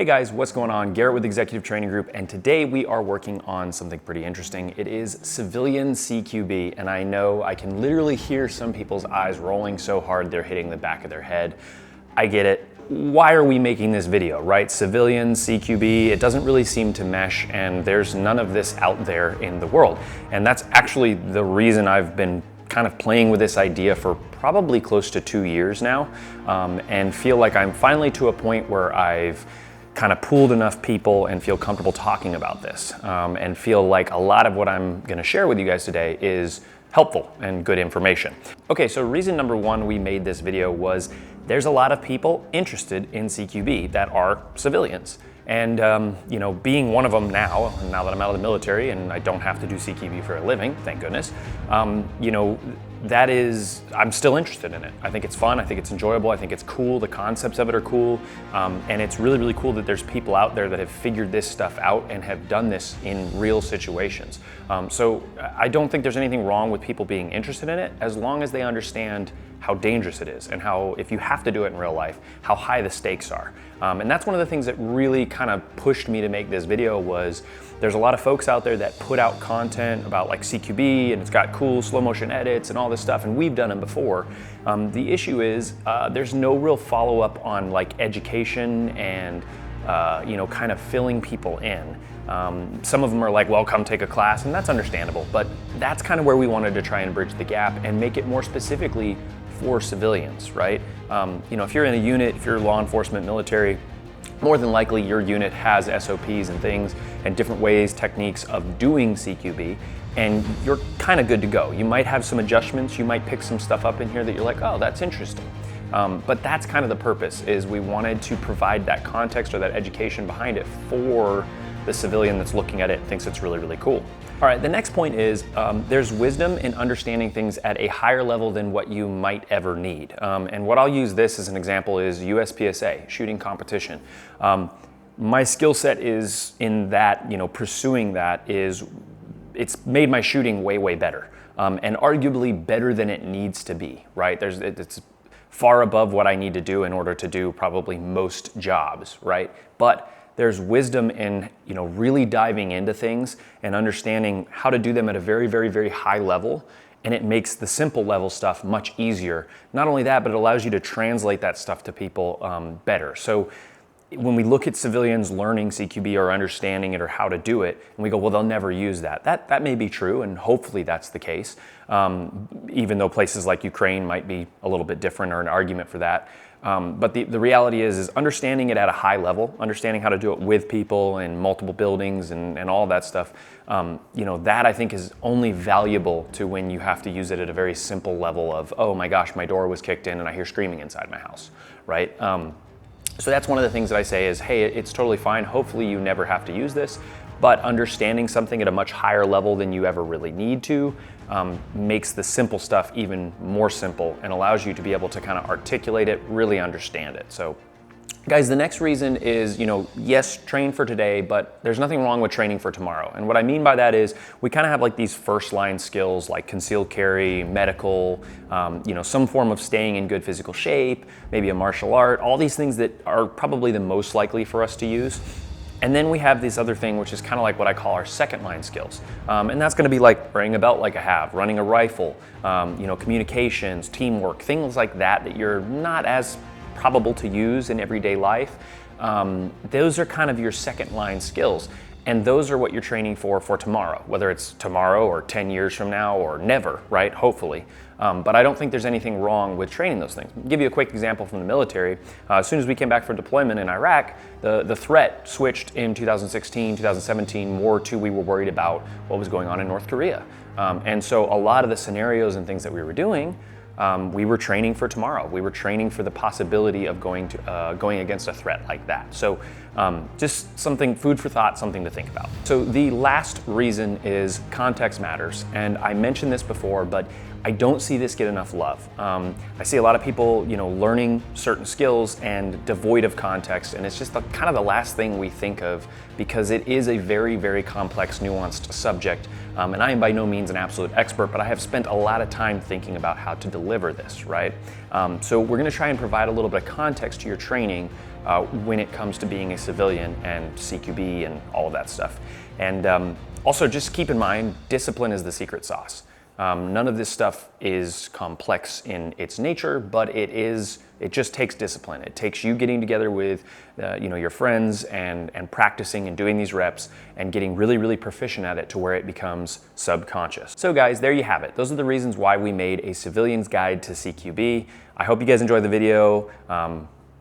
Hey guys, what's going on? Garrett with Executive Training Group, and today we are working on something pretty interesting. It is civilian CQB, and I know I can literally hear some people's eyes rolling so hard they're hitting the back of their head. I get it. Why are we making this video, right? Civilian CQB, it doesn't really seem to mesh, and there's none of this out there in the world. And that's actually the reason I've been kind of playing with this idea for probably close to 2 years now, and feel like I'm finally to a point where I've kind of pooled enough people and feel comfortable talking about this, and feel like a lot of what I'm going to share with you guys today is helpful and good information. Okay, so reason number one we made this video was there's a lot of people interested in CQB that are civilians. And you know, being one of them now that I'm out of the military and I don't have to do CQB for a living, thank goodness, you know, I'm still interested in it. I think it's fun, I think it's enjoyable, I think it's cool, the concepts of it are cool, and it's really, really cool that there's people out there that have figured this stuff out and have done this in real situations. So I don't think there's anything wrong with people being interested in it as long as they understand how dangerous it is and how, if you have to do it in real life, how high the stakes are. And that's one of the things that really kind of pushed me to make this video was there's a lot of folks out there that put out content about like CQB and it's got cool slow motion edits and all this stuff, and we've done them before. The issue is there's no real follow-up on like education and you know, kind of filling people in. Some of them are like, well, come take a class, and that's understandable, but that's kind of where we wanted to try and bridge the gap and make it more specifically for civilians, right? You know, if you're in a unit, if you're law enforcement, military, more than likely your unit has SOPs and things and different ways, techniques of doing CQB, and you're kind of good to go. You might have some adjustments, you might pick some stuff up in here that you're like, oh, that's interesting. But that's kind of the purpose, is we wanted to provide that context or that education behind it for the civilian that's looking at it and thinks it's really, really cool. All right, the next point is there's wisdom in understanding things at a higher level than what you might ever need. And what I'll use this as an example is USPSA, shooting competition. My skill set is in that, you know, pursuing that it's made my shooting way, way better. And arguably better than it needs to be, right? It's far above what I need to do in order to do probably most jobs, right? But there's wisdom in, you know, really diving into things and understanding how to do them at a very, very, very high level, and it makes the simple level stuff much easier. Not only that, but it allows you to translate that stuff to people better. So when we look at civilians learning CQB or understanding it or how to do it, and we go, well, they'll never use that. That may be true, and hopefully that's the case, even though places like Ukraine might be a little bit different or an argument for that. But the reality is understanding it at a high level, understanding how to do it with people in multiple buildings and all that stuff, you know, that I think is only valuable to when you have to use it at a very simple level of, oh my gosh, my door was kicked in and I hear screaming inside my house, right? So that's one of the things that I say is, hey, it's totally fine. Hopefully you never have to use this, but understanding something at a much higher level than you ever really need to makes the simple stuff even more simple and allows you to be able to kind of articulate it, really understand it. So guys, the next reason is, you know, yes, train for today, but there's nothing wrong with training for tomorrow. And what I mean by that is we kind of have like these first line skills like concealed carry, medical, you know, some form of staying in good physical shape, maybe a martial art, all these things that are probably the most likely for us to use. And then we have this other thing, which is kind of like what I call our second line skills. And that's gonna be like wearing a belt like I have, running a rifle, you know, communications, teamwork, things like that you're not as probable to use in everyday life. Those are kind of your second line skills. And those are what you're training for tomorrow, whether it's tomorrow or 10 years from now or never, right? Hopefully. But I don't think there's anything wrong with training those things. I'll give you a quick example from the military. As soon as we came back from deployment in Iraq, the threat switched in 2016, 2017 more to we were worried about what was going on in North Korea. And so a lot of the scenarios and things that we were doing, we were training for tomorrow. We were training for the possibility of going against a threat like that. So just something, food for thought, something to think about. So the last reason is context matters. And I mentioned this before, but I don't see this get enough love. I see a lot of people, you know, learning certain skills and devoid of context, and it's just kind of the last thing we think of because it is a very, very complex, nuanced subject. And I am by no means an absolute expert, but I have spent a lot of time thinking about how to deliver this, right? So we're gonna try and provide a little bit of context to your training when it comes to being a civilian and CQB and all of that stuff. And also just keep in mind, discipline is the secret sauce. None of this stuff is complex in its nature, but it just takes discipline. It takes you getting together with your friends and practicing and doing these reps and getting really, really proficient at it to where it becomes subconscious. So guys, there you have it. Those are the reasons why we made a civilian's guide to CQB. I hope you guys enjoyed the video.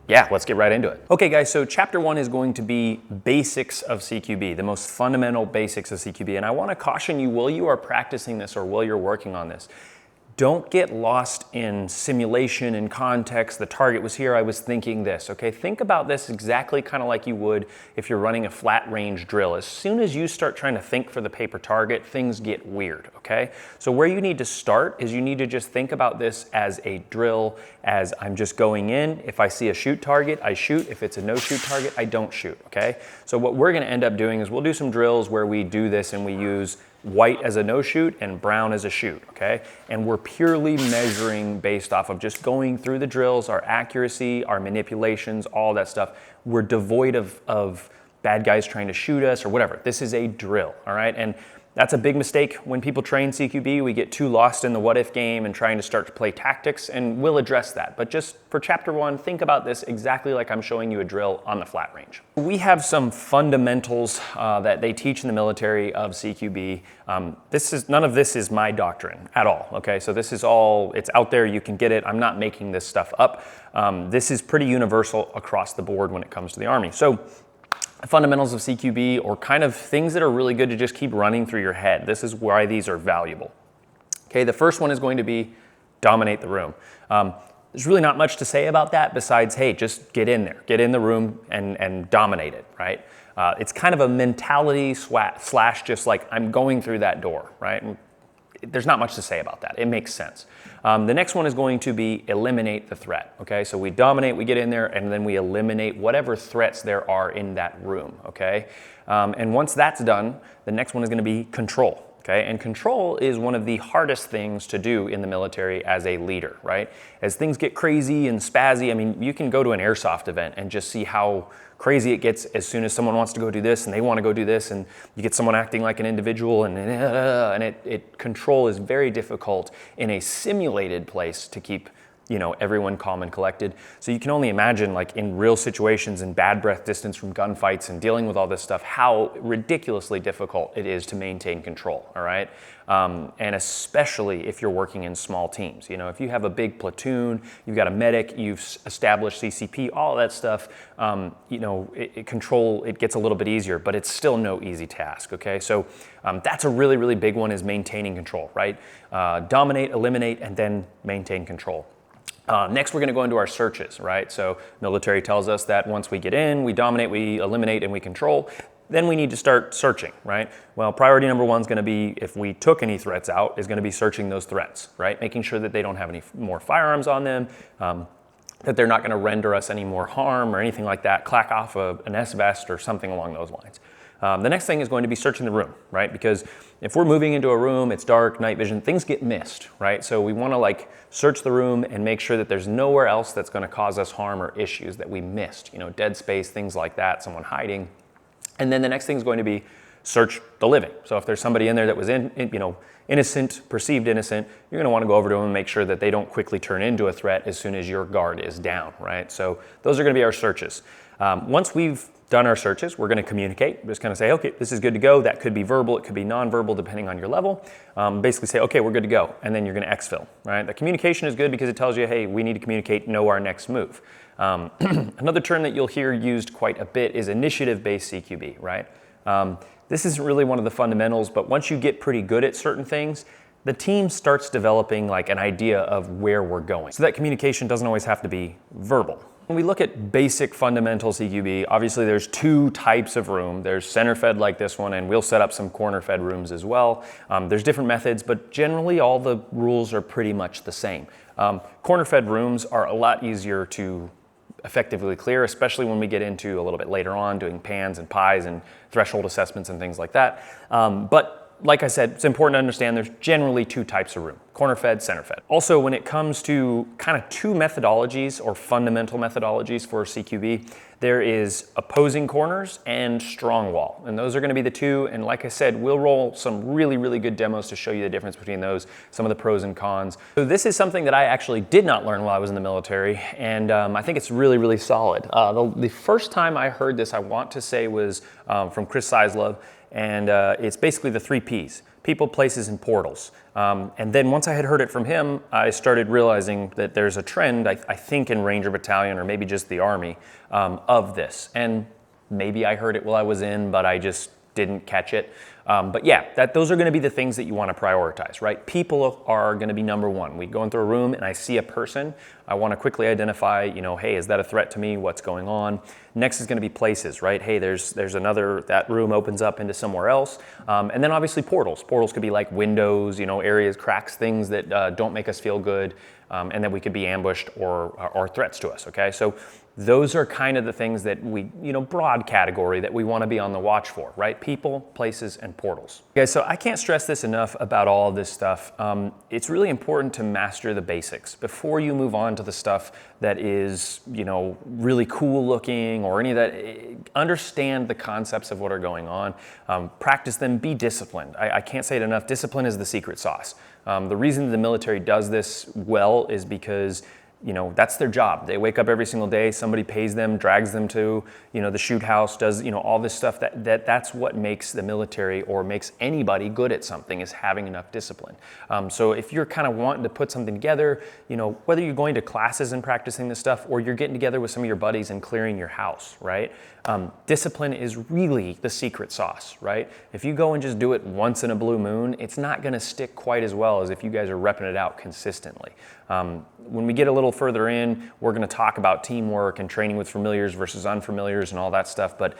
Yeah, let's get right into it. Okay guys, so chapter 1 is going to be basics of CQB, the most fundamental basics of CQB. And I wanna caution you, while you are practicing this or while you're working on this, don't get lost in simulation and context. The target was here, I was thinking this, okay? Think about this exactly kind of like you would if you're running a flat range drill. As soon as you start trying to think for the paper target, things get weird, okay? So where you need to start is you need to just think about this as a drill, as I'm just going in. If I see a shoot target, I shoot. If it's a no shoot target, I don't shoot, okay? So what we're gonna end up doing is we'll do some drills where we do this and we use white as a no shoot and brown as a shoot, okay? And we're purely measuring based off of just going through the drills, our accuracy, our manipulations, all that stuff. We're devoid of bad guys trying to shoot us or whatever. This is a drill, all right? And that's a big mistake when people train CQB. We get too lost in the what if game and trying to start to play tactics, and we'll address that. But just for chapter 1, think about this exactly like I'm showing you a drill on the flat range. We have some fundamentals that they teach in the military of CQB. None of this is my doctrine at all, okay? So this is all, it's out there, you can get it. I'm not making this stuff up. This is pretty universal across the board when it comes to the Army. So fundamentals of CQB, or kind of things that are really good to just keep running through your head. This is why these are valuable. Okay, the first one is going to be dominate the room. There's really not much to say about that besides, hey, just get in there, get in the room and dominate it, right? It's kind of a mentality slash just like I'm going through that door, right? And there's not much to say about that. It makes sense. The next one is going to be eliminate the threat, okay? So we dominate, we get in there, and then we eliminate whatever threats there are in that room, okay? And once that's done, the next one is gonna be control, okay? And control is one of the hardest things to do in the military as a leader, right? As things get crazy and spazzy, I mean, you can go to an airsoft event and just see how crazy it gets as soon as someone wants to go do this and they want to go do this, and you get someone acting like an individual, and control is very difficult in a simulated place to keep everyone calm and collected. So you can only imagine, like in real situations and bad breath distance from gunfights and dealing with all this stuff, how ridiculously difficult it is to maintain control, all right? And especially if you're working in small teams. If you have a big platoon, you've got a medic, you've established CCP, all of that stuff, control, it gets a little bit easier, but it's still no easy task, okay? So that's a really, really big one, is maintaining control, right? Dominate, eliminate, and then maintain control. Next, we're gonna go into our searches, right? So military tells us that once we get in, we dominate, we eliminate, and we control, then we need to start searching, right? Well, priority number 1 is gonna be, if we took any threats out, is gonna be searching those threats, right? Making sure that they don't have any more firearms on them, that they're not gonna render us any more harm or anything like that, clack off an S-vest or something along those lines. The next thing is going to be searching the room, right? Because if we're moving into a room, it's dark, night vision, things get missed, right? So we wanna search the room and make sure that there's nowhere else that's gonna cause us harm or issues that we missed, dead space, things like that, someone hiding. And then the next thing is going to be search the living. So if there's somebody in there that was innocent, perceived innocent, you're gonna wanna go over to them and make sure that they don't quickly turn into a threat as soon as your guard is down, right? So those are gonna be our searches. Once we've done our searches, we're gonna communicate. We're just gonna say, okay, this is good to go. That could be verbal, it could be nonverbal, depending on your level. Basically say, okay, we're good to go. And then you're gonna exfil, right? The communication is good because it tells you, hey, we need to communicate, know our next move. Another term that you'll hear used quite a bit is initiative-based CQB, right? This isn't really one of the fundamentals, but once you get pretty good at certain things, the team starts developing an idea of where we're going. So that communication doesn't always have to be verbal. When we look at basic fundamental CQB, obviously there's 2 types of room. There's center fed like this one, and we'll set up some corner fed rooms as well. There's different methods, but generally all the rules are pretty much the same. Corner fed rooms are a lot easier to effectively clear, especially when we get into a little bit later on doing pans and pies and threshold assessments and things like that. But like I said, it's important to understand there's generally 2 types of room. corner fed, center fed. Also, when it comes to kind of two methodologies or fundamental methodologies for CQB, there is opposing corners and strong wall. And those are gonna be the two. And like I said, we'll roll some really, really good demos to show you the difference between those, some of the pros and cons. So this is something that I actually did not learn while I was in the military. And I think it's really, really solid. The first time I heard this, I want to say was from Chris Seislove. And it's basically the 3 Ps: people, places, and portals. And then once I had heard it from him, I started realizing that there's a trend, I think in Ranger Battalion or maybe just the Army, of this. And maybe I heard it while I was in, but I just didn't catch it. But yeah, those are gonna be the things that you wanna prioritize, right? People are gonna be number one. We go into a room and I see a person, I wanna quickly identify, you know, hey, is that a threat to me? What's going on? Next is gonna be places, right? Hey, there's another, that room opens up into somewhere else. And then obviously portals. Portals could be like windows, you know, areas, cracks, things that don't make us feel good, and that we could be ambushed or threats to us, okay? So those are kind of the things that we, you know, broad category that we want to be on the watch for, right? People, places, and portals. Okay, so I can't stress this enough about all of this stuff. It's really important to master the basics before you move on to the stuff that is, you know, really cool looking or any of that. Understand the concepts of what are going on. Practice them, be disciplined. I can't say it enough. Discipline is the secret sauce. The reason the military does this well is because, you know, that's their job. They wake up every single day, somebody pays them, drags them to, you know, the shoot house, does, you know, all this stuff. That's what makes the military or makes anybody good at something, is having enough discipline. So if you're kind of wanting to put something together, you know, whether you're going to classes and practicing this stuff or you're getting together with some of your buddies and clearing your house, right? Discipline is really the secret sauce, right? If you go and just do it once in a blue moon, it's not gonna stick quite as well as if you guys are repping it out consistently. When we get a little further in, we're gonna talk about teamwork and training with familiars versus unfamiliars and all that stuff. But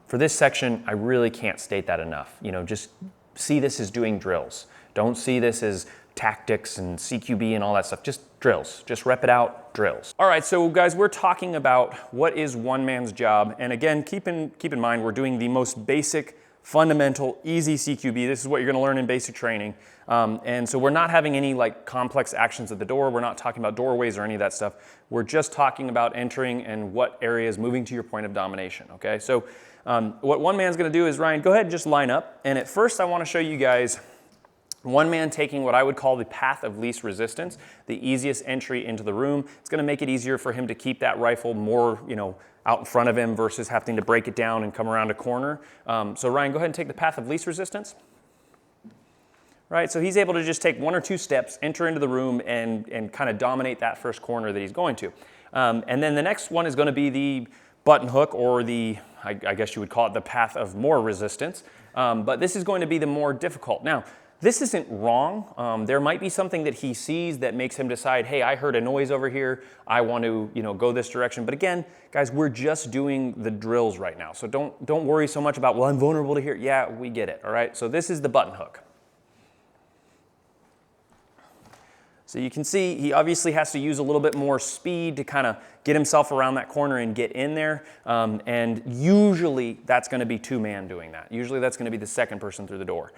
for this section, I really can't state that enough. You know, just see this as doing drills. Don't see this as tactics and CQB and all that stuff. Just drills. Just rep it out, drills. All right, so guys, we're talking about what is one man's job. And again, keep in mind, we're doing the most basic, fundamental, easy CQB. This is what you're gonna learn in basic training. And so we're not having any like complex actions at the door. We're not talking about doorways or any of that stuff. We're just talking about entering and what areas moving to your point of domination, okay? So what one man's gonna do is, Ryan, go ahead and just line up. And at first I wanna show you guys one man taking what I would call the path of least resistance, the easiest entry into the room. It's gonna make it easier for him to keep that rifle more, you know, out in front of him versus having to break it down and come around a corner. So Ryan, go ahead and take the path of least resistance. Right, so he's able to just take 1 or 2 steps, enter into the room, and kind of dominate that first corner that he's going to. And then the next one is gonna be the button hook, or the, I guess you would call it the path of more resistance. But this is going to be the more difficult. Now, this isn't wrong. There might be something that he sees that makes him decide, hey, I heard a noise over here. I want to, you know, go this direction. But again, guys, we're just doing the drills right now. So don't worry so much about, well, I'm vulnerable to here. Yeah, we get it, all right? So this is the button hook. So you can see he obviously has to use a little bit more speed to kind of get himself around that corner and get in there. And usually that's going to be 2 man doing that. Usually that's going to be the second person through the door.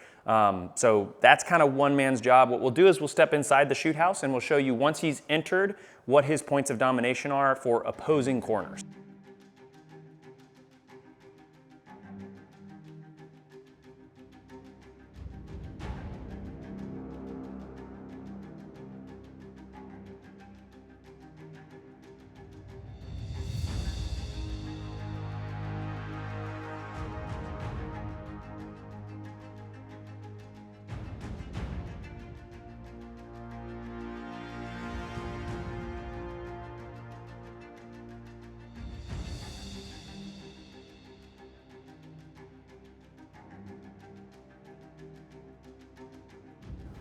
So that's kind of one man's job. What we'll do is we'll step inside the shoot house and we'll show you once he's entered what his points of domination are for opposing corners.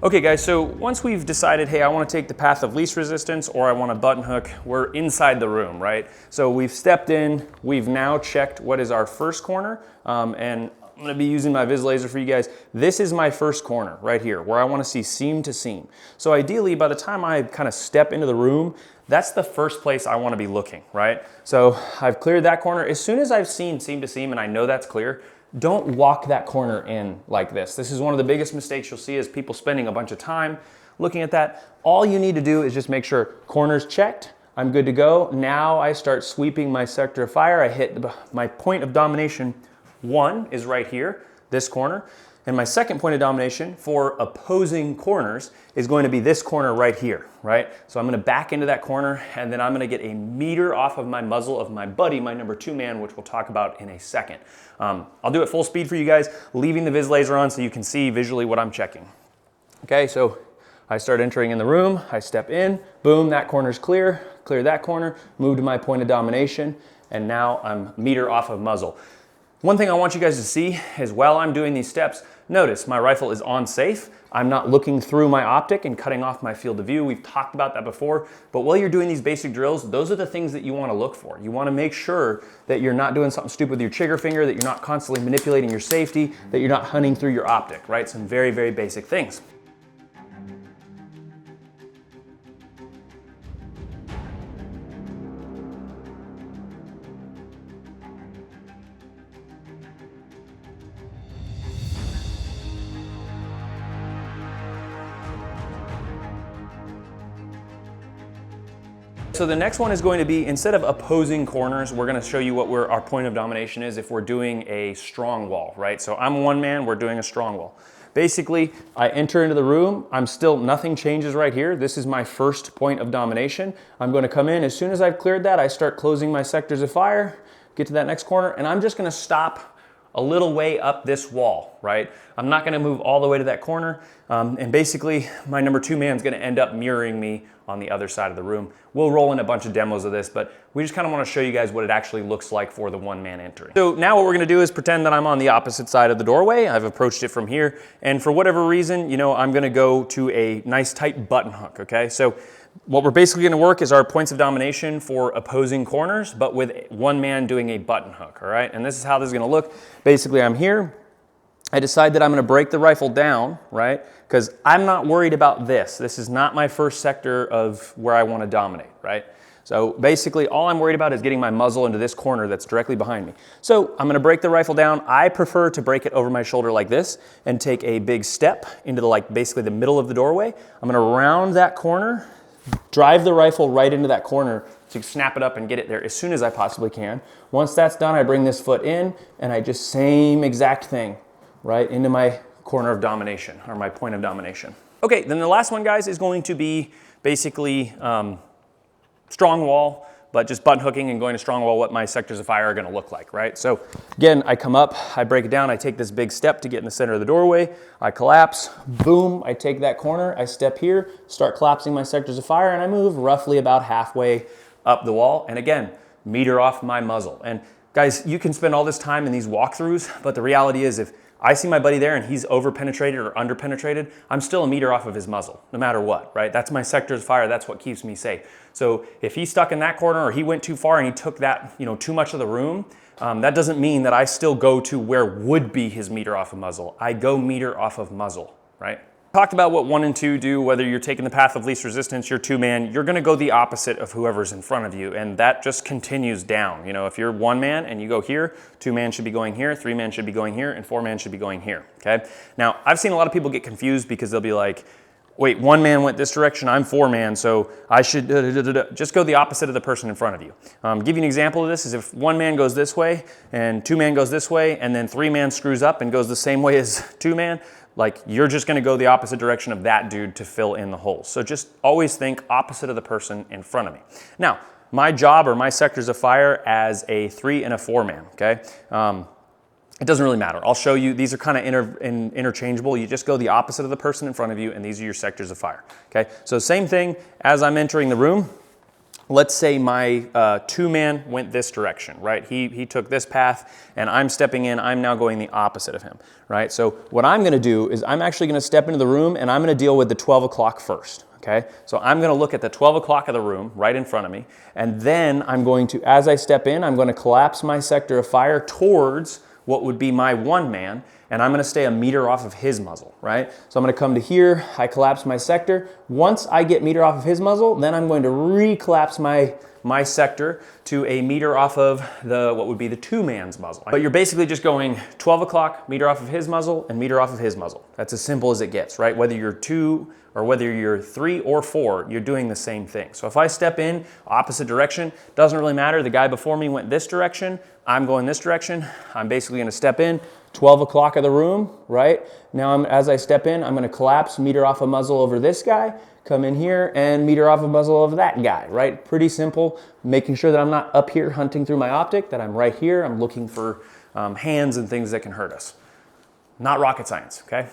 Okay guys, so once we've decided, hey, I want to take the path of least resistance or I want a button hook, we're inside the room, right? So we've stepped in, we've now checked what is our first corner, and I'm gonna be using my vis laser for you guys. This is my first corner right here where I want to see seam to seam. So ideally, by the time I kind of step into the room, that's the first place I want to be looking, right? So I've cleared that corner. As soon as I've seen seam to seam and I know that's clear, don't walk that corner in like this. This is one of the biggest mistakes you'll see is people spending a bunch of time looking at that. All you need to do is just make sure corner's checked. I'm good to go. Now I start sweeping my sector of fire. I hit my point of domination 1 is right here, this corner. And my second point of domination for opposing corners is going to be this corner right here, right? So I'm gonna back into that corner, and then I'm gonna get a meter off of my muzzle of my buddy, my number 2 man, which we'll talk about in a second. I'll do it full speed for you guys, leaving the vis laser on so you can see visually what I'm checking. Okay, so I start entering in the room, I step in, boom, that corner's clear that corner, move to my point of domination, and now I'm meter off of muzzle. One thing I want you guys to see is while I'm doing these steps, notice my rifle is on safe. I'm not looking through my optic and cutting off my field of view. We've talked about that before, but while you're doing these basic drills, those are the things that you want to look for. You want to make sure that you're not doing something stupid with your trigger finger, that you're not constantly manipulating your safety, that you're not hunting through your optic, right? Some very, very basic things. So the next one is going to be, instead of opposing corners, we're going to show you what our point of domination is if we're doing a strong wall, right? So I'm 1 man, we're doing a strong wall. Basically, I enter into the room, nothing changes right here. This is my first point of domination. I'm going to come in, as soon as I've cleared that, I start closing my sectors of fire, get to that next corner, and I'm just going to stop a little way up this wall, right? I'm not going to move all the way to that corner, and basically my number 2 man is going to end up mirroring me on the other side of the room. We'll roll in a bunch of demos of this, but we just kind of want to show you guys what it actually looks like for the 1 man entering. So now what we're going to do is pretend that I'm on the opposite side of the doorway. I've approached it from here, and for whatever reason, I'm going to go to a nice tight button hook, okay? So what we're basically going to work is our points of domination for opposing corners, but with 1 man doing a button hook, all right? And this is how this is going to look. Basically, I'm here. I decide that I'm going to break the rifle down, right? Because I'm not worried about this. This is not my first sector of where I want to dominate, right? So basically, all I'm worried about is getting my muzzle into this corner that's directly behind me. So I'm going to break the rifle down. I prefer to break it over my shoulder like this and take a big step into basically the middle of the doorway. I'm going to round that corner, drive the rifle right into that corner to snap it up and get it there as soon as I possibly can. Once that's done, I bring this foot in and I just same exact thing right into my corner of domination, or my point of domination. Okay, then the last one, guys, is going to be basically strong wall, but just button hooking and going to strong wall, what my sectors of fire are going to look like, right? So again, I come up, I break it down, I take this big step to get in the center of the doorway, I collapse, boom, I take that corner, I step here, start collapsing my sectors of fire, and I move roughly about halfway up the wall, and again, meter off my muzzle. And guys, you can spend all this time in these walkthroughs, but the reality is if I see my buddy there and he's over-penetrated or under-penetrated, I'm still a meter off of his muzzle, no matter what, right? That's my sectors of fire, that's what keeps me safe. So if he's stuck in that corner or he went too far and he took that, too much of the room, that doesn't mean that I still go to where would be his meter off of muzzle. I go meter off of muzzle, right? Talked about what 1 and 2 do, whether you're taking the path of least resistance, you're 2 man, you're gonna go the opposite of whoever's in front of you, and that just continues down. If you're 1 man and you go here, 2 man should be going here, 3 man should be going here, and 4 man should be going here, okay? Now, I've seen a lot of people get confused because they'll be like, wait, 1 man went this direction, I'm 4 man, so I should just go the opposite of the person in front of you. Give you an example of this is if 1 man goes this way and 2 man goes this way, and then 3 man screws up and goes the same way as 2 man, you're just gonna go the opposite direction of that dude to fill in the holes. So just always think opposite of the person in front of me. Now, my job or my sectors of fire as a 3 and a 4 man, okay? It doesn't really matter. I'll show you, these are kind of interchangeable. You just go the opposite of the person in front of you and these are your sectors of fire, okay? So same thing as I'm entering the room. Let's say my 2 man went this direction, right? He took this path and I'm stepping in, I'm now going the opposite of him, right? So what I'm gonna do is I'm actually gonna step into the room and I'm gonna deal with the 12 o'clock first, okay? So I'm gonna look at the 12 o'clock of the room right in front of me, and then I'm going to, as I step in, I'm gonna collapse my sector of fire towards what would be my 1 man, and I'm gonna stay a meter off of his muzzle, right? So I'm gonna come to here, I collapse my sector. Once I get meter off of his muzzle, then I'm going to recollapse my sector to a meter off of what would be the two-man's muzzle. But you're basically just going 12 o'clock, meter off of his muzzle, and meter off of his muzzle. That's as simple as it gets, right? Whether you're 2 or whether you're 3 or 4, you're doing the same thing. So if I step in opposite direction, doesn't really matter. The guy before me went this direction, I'm going this direction. I'm basically gonna step in, 12 o'clock of the room, right? Now as I step in, I'm gonna collapse, meter off a muzzle over this guy, come in here and meter off a muzzle of that guy, right? Pretty simple, making sure that I'm not up here hunting through my optic, that I'm right here, I'm looking for hands and things that can hurt us. Not rocket science, okay?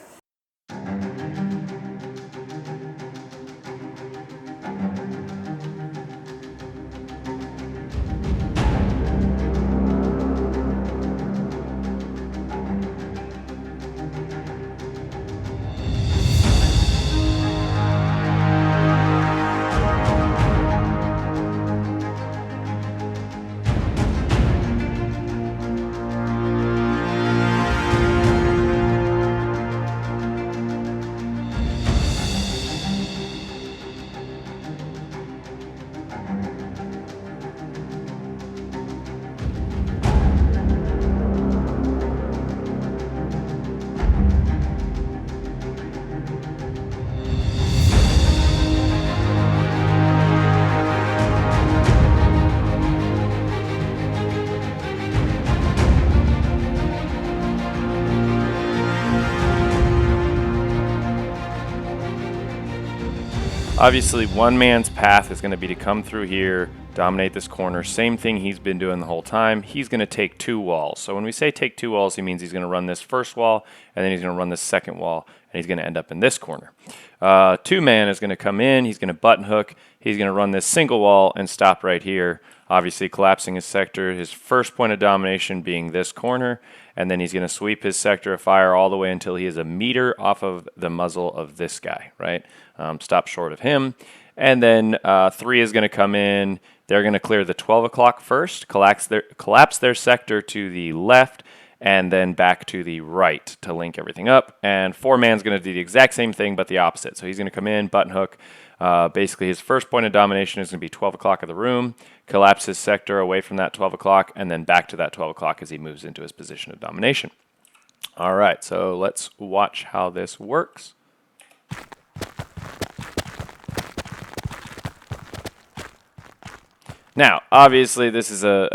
Obviously, one man's path is going to be to come through here, dominate this corner. Same thing he's been doing the whole time. He's going to take 2 walls. So when we say take 2 walls, he means he's going to run this first wall, and then he's going to run this second wall, and he's going to end up in this corner. Two-man is going to come in. He's going to button hook. He's going to run this single wall and stop right here, obviously collapsing his sector, his first point of domination being this corner, and then he's going to sweep his sector of fire all the way until he is a meter off of the muzzle of this guy, right? Stop short of him. And then 3 is going to come in. They're going to clear the 12 o'clock first, collapse their sector to the left, and then back to the right to link everything up. And 4-man's going to do the exact same thing, but the opposite. So he's going to come in, button hook. Basically, his first point of domination is going to be 12 o'clock of the room, collapse his sector away from that 12 o'clock, and then back to that 12 o'clock as he moves into his position of domination. All right, so let's watch how this works. Now, obviously, this is a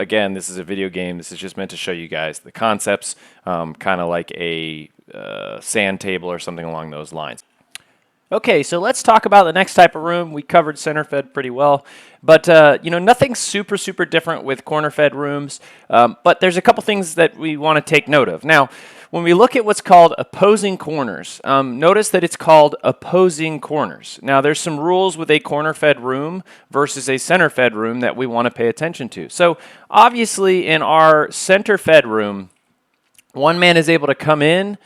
video game. This is just meant to show you guys the concepts, kind of like a sand table or something along those lines. Okay, so let's talk about the next type of room. We covered center fed pretty well, but nothing super different with corner fed rooms. But there's a couple things that we want to take note of. Now, when we look at what's called opposing corners, notice that it's called opposing corners. Now, there's some rules with a corner fed room versus a center fed room that we want to pay attention to. So, obviously, in our center fed room, one man is able to come in,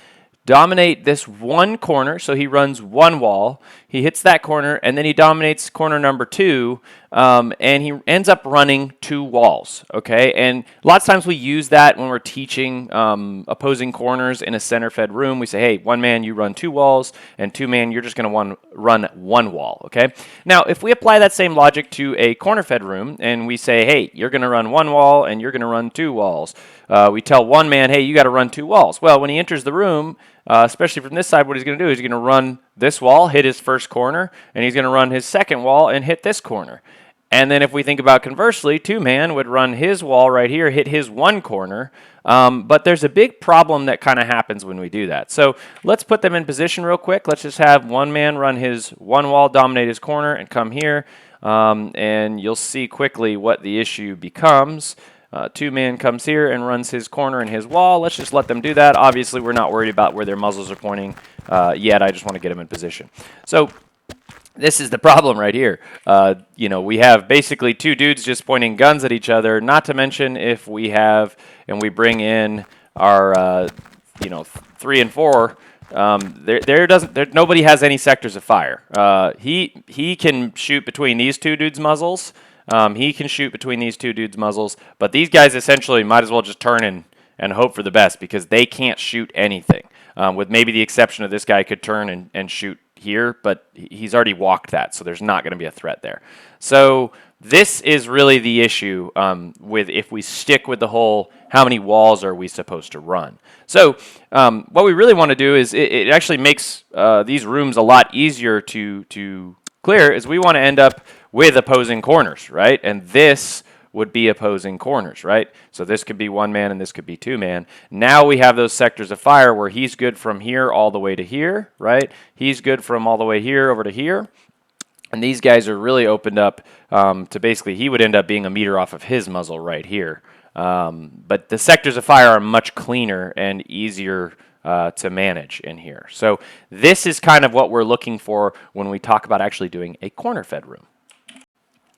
dominate this one corner, so he runs one wall, he hits that corner, and then he dominates corner number 2, and he ends up running 2 walls, okay? And lots of times we use that when we're teaching opposing corners in a center-fed room. We say, hey, 1 man, you run 2 walls, and 2 man, you're just going to run 1 wall, okay? Now, if we apply that same logic to a corner-fed room, and we say, hey, you're going to run 1 wall, and you're going to run 2 walls, we tell 1 man, hey, you got to run 2 walls. Well, when he enters the room, especially from this side, what he's going to do is he's going to run this wall, hit his first corner, and he's going to run his second wall and hit this corner. And then if we think about conversely, 2 man would run his wall right here, hit his 1 corner, but there's a big problem that kind of happens when we do that. So let's put them in position real quick. Let's just have 1 man run his 1 wall, dominate his corner, and come here, and you'll see quickly what the issue becomes. 2 man comes here and runs his corner and his wall. Let's just let them do that. Obviously, we're not worried about where their muzzles are pointing yet. I just want to get them in position. So this is the problem right here. We have basically 2 dudes just pointing guns at each other, not to mention if we have, and we bring in our, 3 and 4, nobody has any sectors of fire. He can shoot between these 2 dudes' muzzles. He can shoot between these 2 dudes' muzzles, but these guys essentially might as well just turn and hope for the best, because they can't shoot anything. With maybe the exception of this guy could turn and shoot here, but he's already walked that, so there's not going to be a threat there. So this is really the issue with if we stick with the whole how many walls are we supposed to run. So what we really want to do is it actually makes these rooms a lot easier to clear, is we want to end up with opposing corners, right? And this would be opposing corners, right? So this could be 1 man and this could be 2 man. Now we have those sectors of fire where he's good from here all the way to here, right? He's good from all the way here over to here. And these guys are really opened up to basically, he would end up being a meter off of his muzzle right here. But the sectors of fire are much cleaner and easier to manage in here. So this is kind of what we're looking for when we talk about actually doing a corner fed room.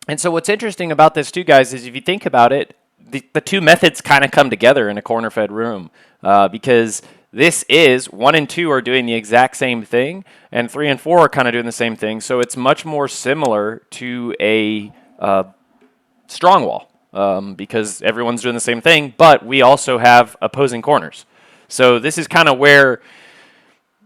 And so what's interesting about this too, guys, is if you think about it, the two methods kind of come together in a corner fed room because this is 1 and 2 are doing the exact same thing, and 3 and 4 are kind of doing the same thing. So it's much more similar to a strong wall because everyone's doing the same thing, but we also have opposing corners. So this is kind of where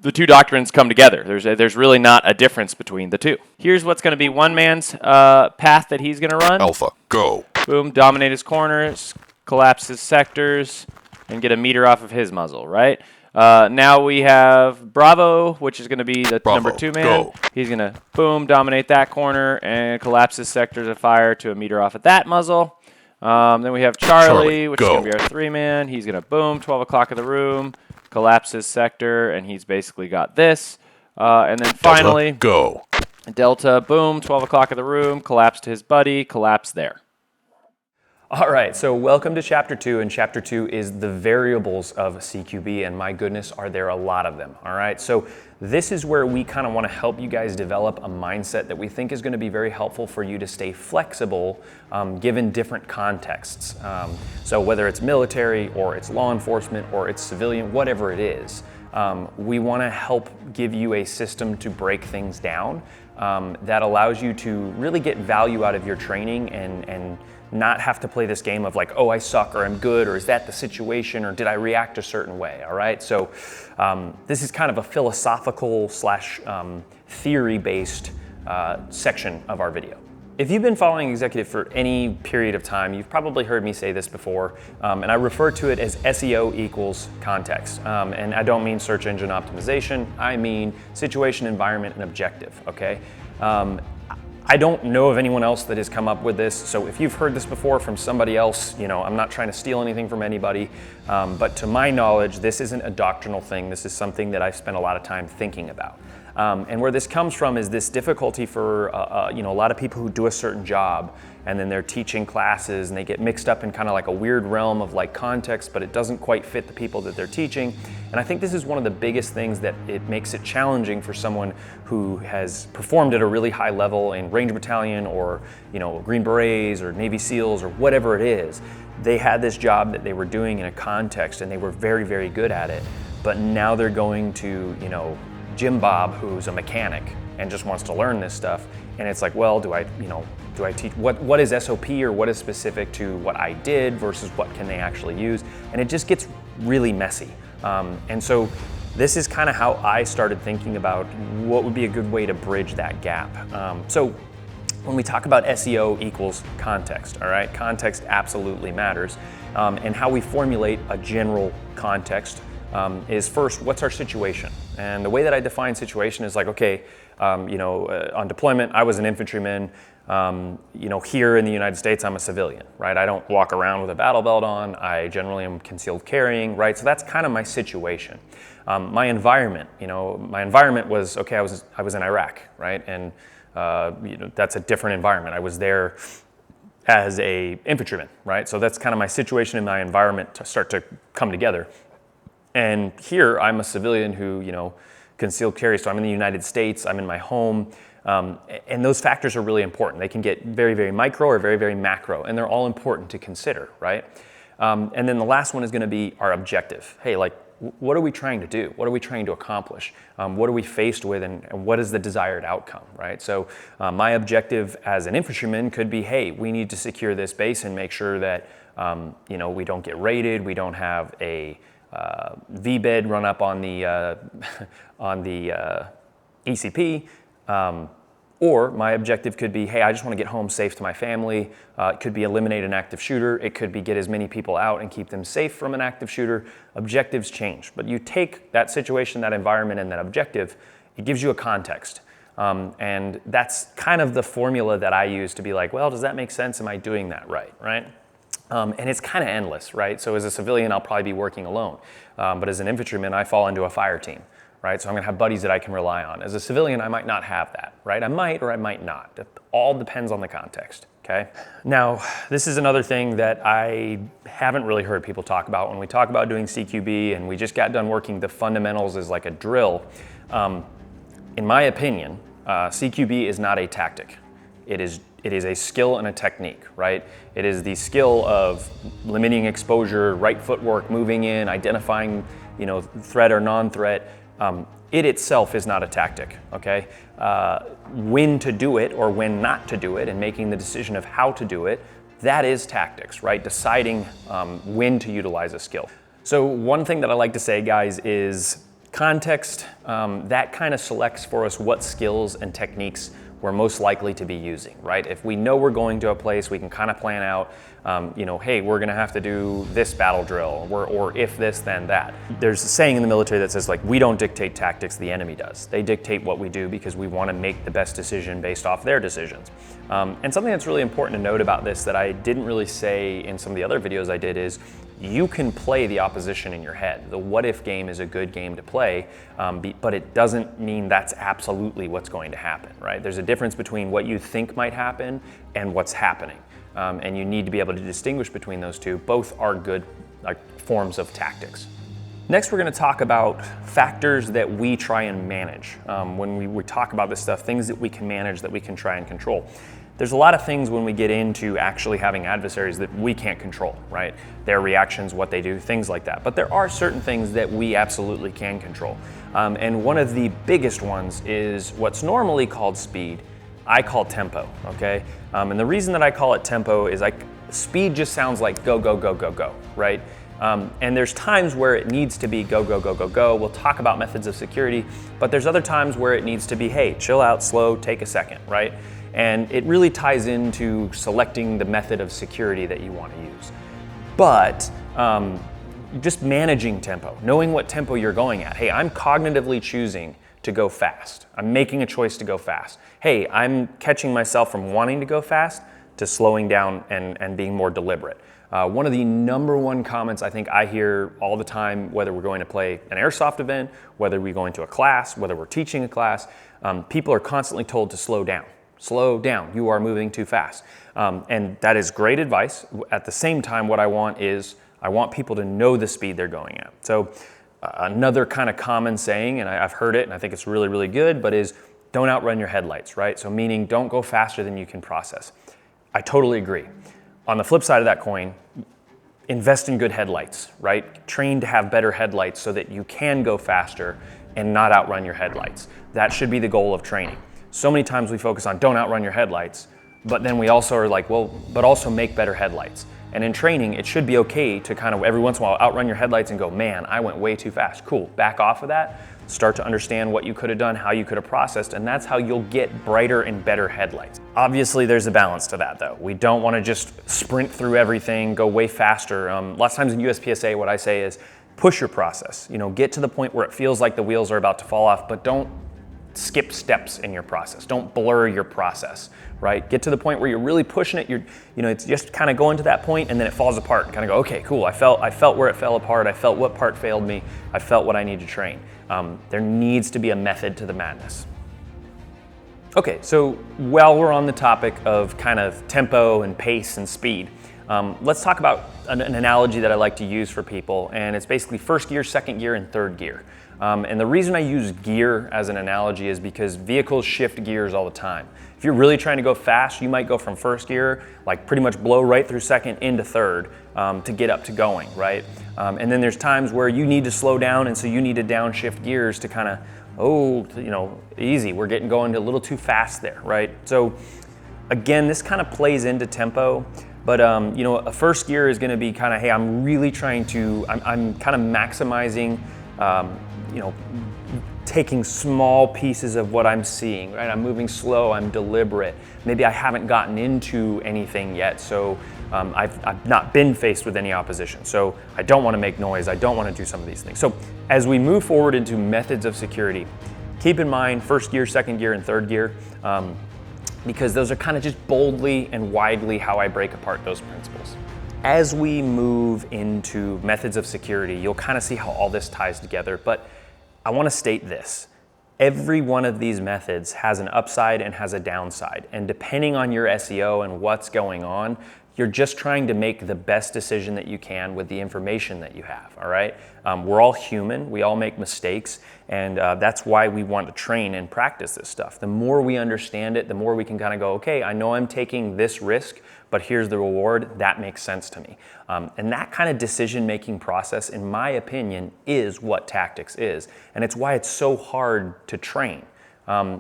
the two doctrines come together. There's really not a difference between the two. Here's what's going to be 1 man's path that he's going to run. Alpha, go. Boom, dominate his corners, collapse his sectors, and get a meter off of his muzzle, right? Now we have Bravo, which is going to be the number 2 man. Go. He's going to, boom, dominate that corner and collapse his sectors of fire to a meter off of that muzzle. Then we have Charlie, which is going to be our 3 man. He's going to, boom, 12 o'clock in the room, collapse his sector, and he's basically got this. And then finally, Delta, go. Delta, boom, 12 o'clock in the room, collapse to his buddy, collapse there. All right, so welcome to Chapter 2, and Chapter 2 is the variables of CQB, and my goodness, are there a lot of them, all right? So this is where we kind of want to help you guys develop a mindset that we think is going to be very helpful for you to stay flexible given different contexts. So whether it's military, or it's law enforcement, or it's civilian, whatever it is, we want to help give you a system to break things down that allows you to really get value out of your training and not have to play this game of like, oh, I suck, or I'm good, or is that the situation, or did I react a certain way, all right? So this is kind of a philosophical slash theory-based section of our video. If you've been following Executive for any period of time, you've probably heard me say this before, and I refer to it as SEO equals context. And I don't mean search engine optimization, I mean situation, environment, and objective, okay? I don't know of anyone else that has come up with this, so if you've heard this before from somebody else, you know, I'm not trying to steal anything from anybody, but to my knowledge, this isn't a doctrinal thing. This is something that I've spent a lot of time thinking about. And where this comes from is this difficulty for you know, a lot of people who do a certain job, and then they're teaching classes and they get mixed up in kind of like a weird realm of like context, but it doesn't quite fit the people that they're teaching. And I think this is one of the biggest things that it makes it challenging for someone who has performed at a really high level in Ranger Battalion, or you know, Green Berets or Navy SEALs or whatever it is. They had this job that they were doing in a context and they were very, very good at it. But now they're going to, you know, Jim Bob, who's a mechanic and just wants to learn this stuff, and it's like, well, do I teach what is SOP, or what is specific to what I did versus what can they actually use, and it just gets really messy. And so this is kind of how I started thinking about what would be a good way to bridge that gap. So when we talk about SEO equals context, all right, context absolutely matters, and how we formulate a general context is first, what's our situation? And the way that I define situation is like, okay, you know, on deployment, I was an infantryman. You know, here in the United States, I'm a civilian, right? I don't walk around with a battle belt on. I generally am concealed carrying, right? So that's kind of my situation. My environment, you know, my environment was, okay, I was in Iraq, right? And you know, that's a different environment. I was there as a infantryman, right? So that's kind of my situation and my environment to start to come together. And here I'm a civilian who, you know, concealed carry, so I'm in the United States, I'm in my home, and those factors are really important. They can get very, very micro or very, very macro, and they're all important to consider, right? And then the last one is going to be our objective. Hey, like, what are we trying to do? What are we trying to accomplish? What are we faced with, and what is the desired outcome, right? So my objective as an infantryman could be, hey, we need to secure this base and make sure that you know, we don't get raided, we don't have a V-bed run up on the ECP. Or my objective could be, hey, I just want to get home safe to my family. It could be eliminate an active shooter. It could be get as many people out and keep them safe from an active shooter. Objectives change. But you take that situation, that environment, and that objective, it gives you a context. And that's kind of the formula that I use to be like, well, does that make sense? Am I doing that right? And it's kind of endless, right? So as a civilian, I'll probably be working alone. But as an infantryman, I fall into a fire team. Right? So I'm gonna have buddies that I can rely on. As a civilian, I might not have that, right? I might or I might not. It all depends on the context, okay? Now, this is another thing that I haven't really heard people talk about. When we talk about doing CQB and we just got done working the fundamentals as like a drill, in my opinion, CQB is not a tactic. It is a skill and a technique, right? It is the skill of limiting exposure, right footwork, moving in, identifying, you know, threat or non-threat. It itself is not a tactic, okay? When to do it or when not to do it and making the decision of how to do it, that is tactics, right? Deciding when to utilize a skill. So one thing that I like to say, guys, is context, that kind of selects for us what skills and techniques we're most likely to be using, right? If we know we're going to a place, we can kind of plan out, you know, hey, we're gonna have to do this battle drill, or if this, then that. There's a saying in the military that says, like, we don't dictate tactics, the enemy does. They dictate what we do because we wanna make the best decision based off their decisions. And something that's really important to note about this that I didn't really say in some of the other videos I did is, you can play the opposition in your head. The what if game is a good game to play, but it doesn't mean that's absolutely what's going to happen, right? There's a difference between what you think might happen and what's happening. And you need to be able to distinguish between those two. Both are good forms of tactics. Next, we're gonna talk about factors that we try and manage. When we talk about this stuff, things that we can manage, that we can try and control. There's a lot of things when we get into actually having adversaries that we can't control, right? Their reactions, what they do, things like that. But there are certain things that we absolutely can control. And one of the biggest ones is what's normally called speed. I call tempo, okay? And the reason that I call it tempo is speed just sounds like go, go, go, go, go, right? And there's times where it needs to be go, go, go, go, go. We'll talk about methods of security, but there's other times where it needs to be, hey, chill out, slow, take a second, right? And it really ties into selecting the method of security that you want to use. But just managing tempo, knowing what tempo you're going at. Hey, I'm cognitively choosing to go fast. I'm making a choice to go fast. Hey, I'm catching myself from wanting to go fast to slowing down and being more deliberate. One of the #1 comments I think I hear all the time, whether we're going to play an airsoft event, whether we're going to a class, whether we're teaching a class, people are constantly told to slow down. Slow down, you are moving too fast. And that is great advice. At the same time, what I want is, I want people to know the speed they're going at. So another kind of common saying, and I've heard it and I think it's really, really good, but is don't outrun your headlights, right? So meaning don't go faster than you can process. I totally agree. On the flip side of that coin, invest in good headlights, right? Train to have better headlights so that you can go faster and not outrun your headlights. That should be the goal of training. So many times we focus on don't outrun your headlights, but then we also are like, well, but also make better headlights. And in training, it should be okay to kind of every once in a while outrun your headlights and go, man, I went way too fast. Cool, back off of that. Start to understand what you could have done, how you could have processed, and that's how you'll get brighter and better headlights. Obviously, there's a balance to that though. We don't want to just sprint through everything, go way faster. Lots of times in USPSA, what I say is push your process. You know, get to the point where it feels like the wheels are about to fall off, but don't skip steps in your process. Don't blur your process, right? Get to the point where you're really pushing it. It's just kind of going to that point and then it falls apart and kind of go, okay, cool. I felt where it fell apart. I felt what part failed me. I felt what I need to train. There needs to be a method to the madness. Okay, so while we're on the topic of kind of tempo and pace and speed, let's talk about an analogy that I like to use for people, and it's basically first gear, second gear, and third gear. And the reason I use gear as an analogy is because vehicles shift gears all the time. If you're really trying to go fast, you might go from first gear, like pretty much blow right through second into third to get up to going, right? And then there's times where you need to slow down, and so you need to downshift gears to kind of, easy, we're going a little too fast there, right? So again, this kind of plays into tempo, But you know, a first gear is going to be kind of, hey, I'm really trying to, I'm kind of maximizing, you know, taking small pieces of what I'm seeing, right? I'm moving slow, I'm deliberate. Maybe I haven't gotten into anything yet, so I've not been faced with any opposition. So I don't want to make noise, I don't want to do some of these things. So as we move forward into methods of security, keep in mind first gear, second gear, and third gear, because those are kind of just boldly and widely how I break apart those principles. As we move into methods of security, you'll kind of see how all this ties together, but I want to state this. Every one of these methods has an upside and has a downside. And depending on your SEO and what's going on, you're just trying to make the best decision that you can with the information that you have, all right? We're all human, we all make mistakes, and that's why we want to train and practice this stuff. The more we understand it, the more we can kind of go, okay, I know I'm taking this risk, but here's the reward, that makes sense to me. And that kind of decision-making process, in my opinion, is what tactics is. And it's why it's so hard to train.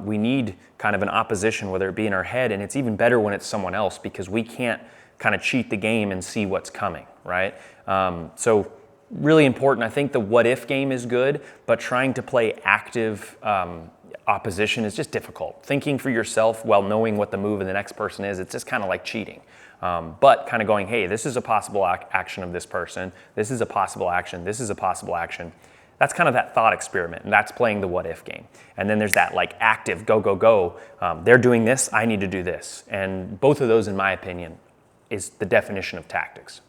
We need kind of an opposition, whether it be in our head, and it's even better when it's someone else because we can't kind of cheat the game and see what's coming, right? So really important. I think the what if game is good, but trying to play active opposition is just difficult. Thinking for yourself while knowing what the move of the next person is, it's just kind of like cheating. But kind of going, hey, this is a possible action of this person. This is a possible action. This is a possible action. That's kind of that thought experiment, and that's playing the what if game. And then there's that like active go, go, go. They're doing this, I need to do this. And both of those, in my opinion, is the definition of tactics.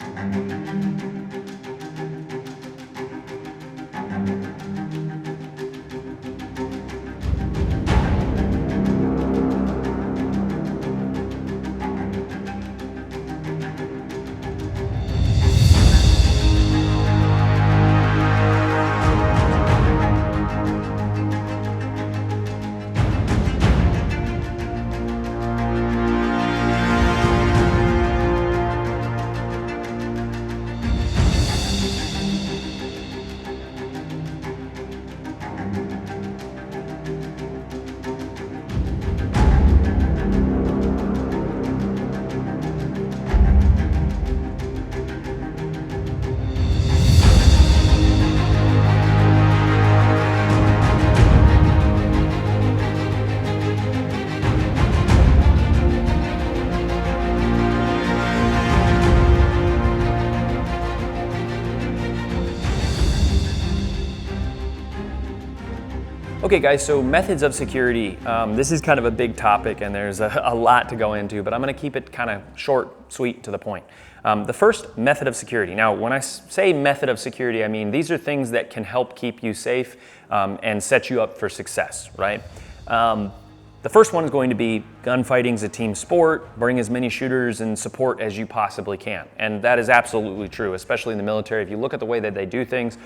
Okay guys, so methods of security. This is kind of a big topic and there's a lot to go into, but I'm gonna keep it kind of short, sweet, to the point. The first, method of security. Now, when I say method of security, I mean these are things that can help keep you safe and set you up for success, right? The first one is going to be gunfighting is a team sport. Bring as many shooters and support as you possibly can. And that is absolutely true, especially in the military. If you look at the way that they do things,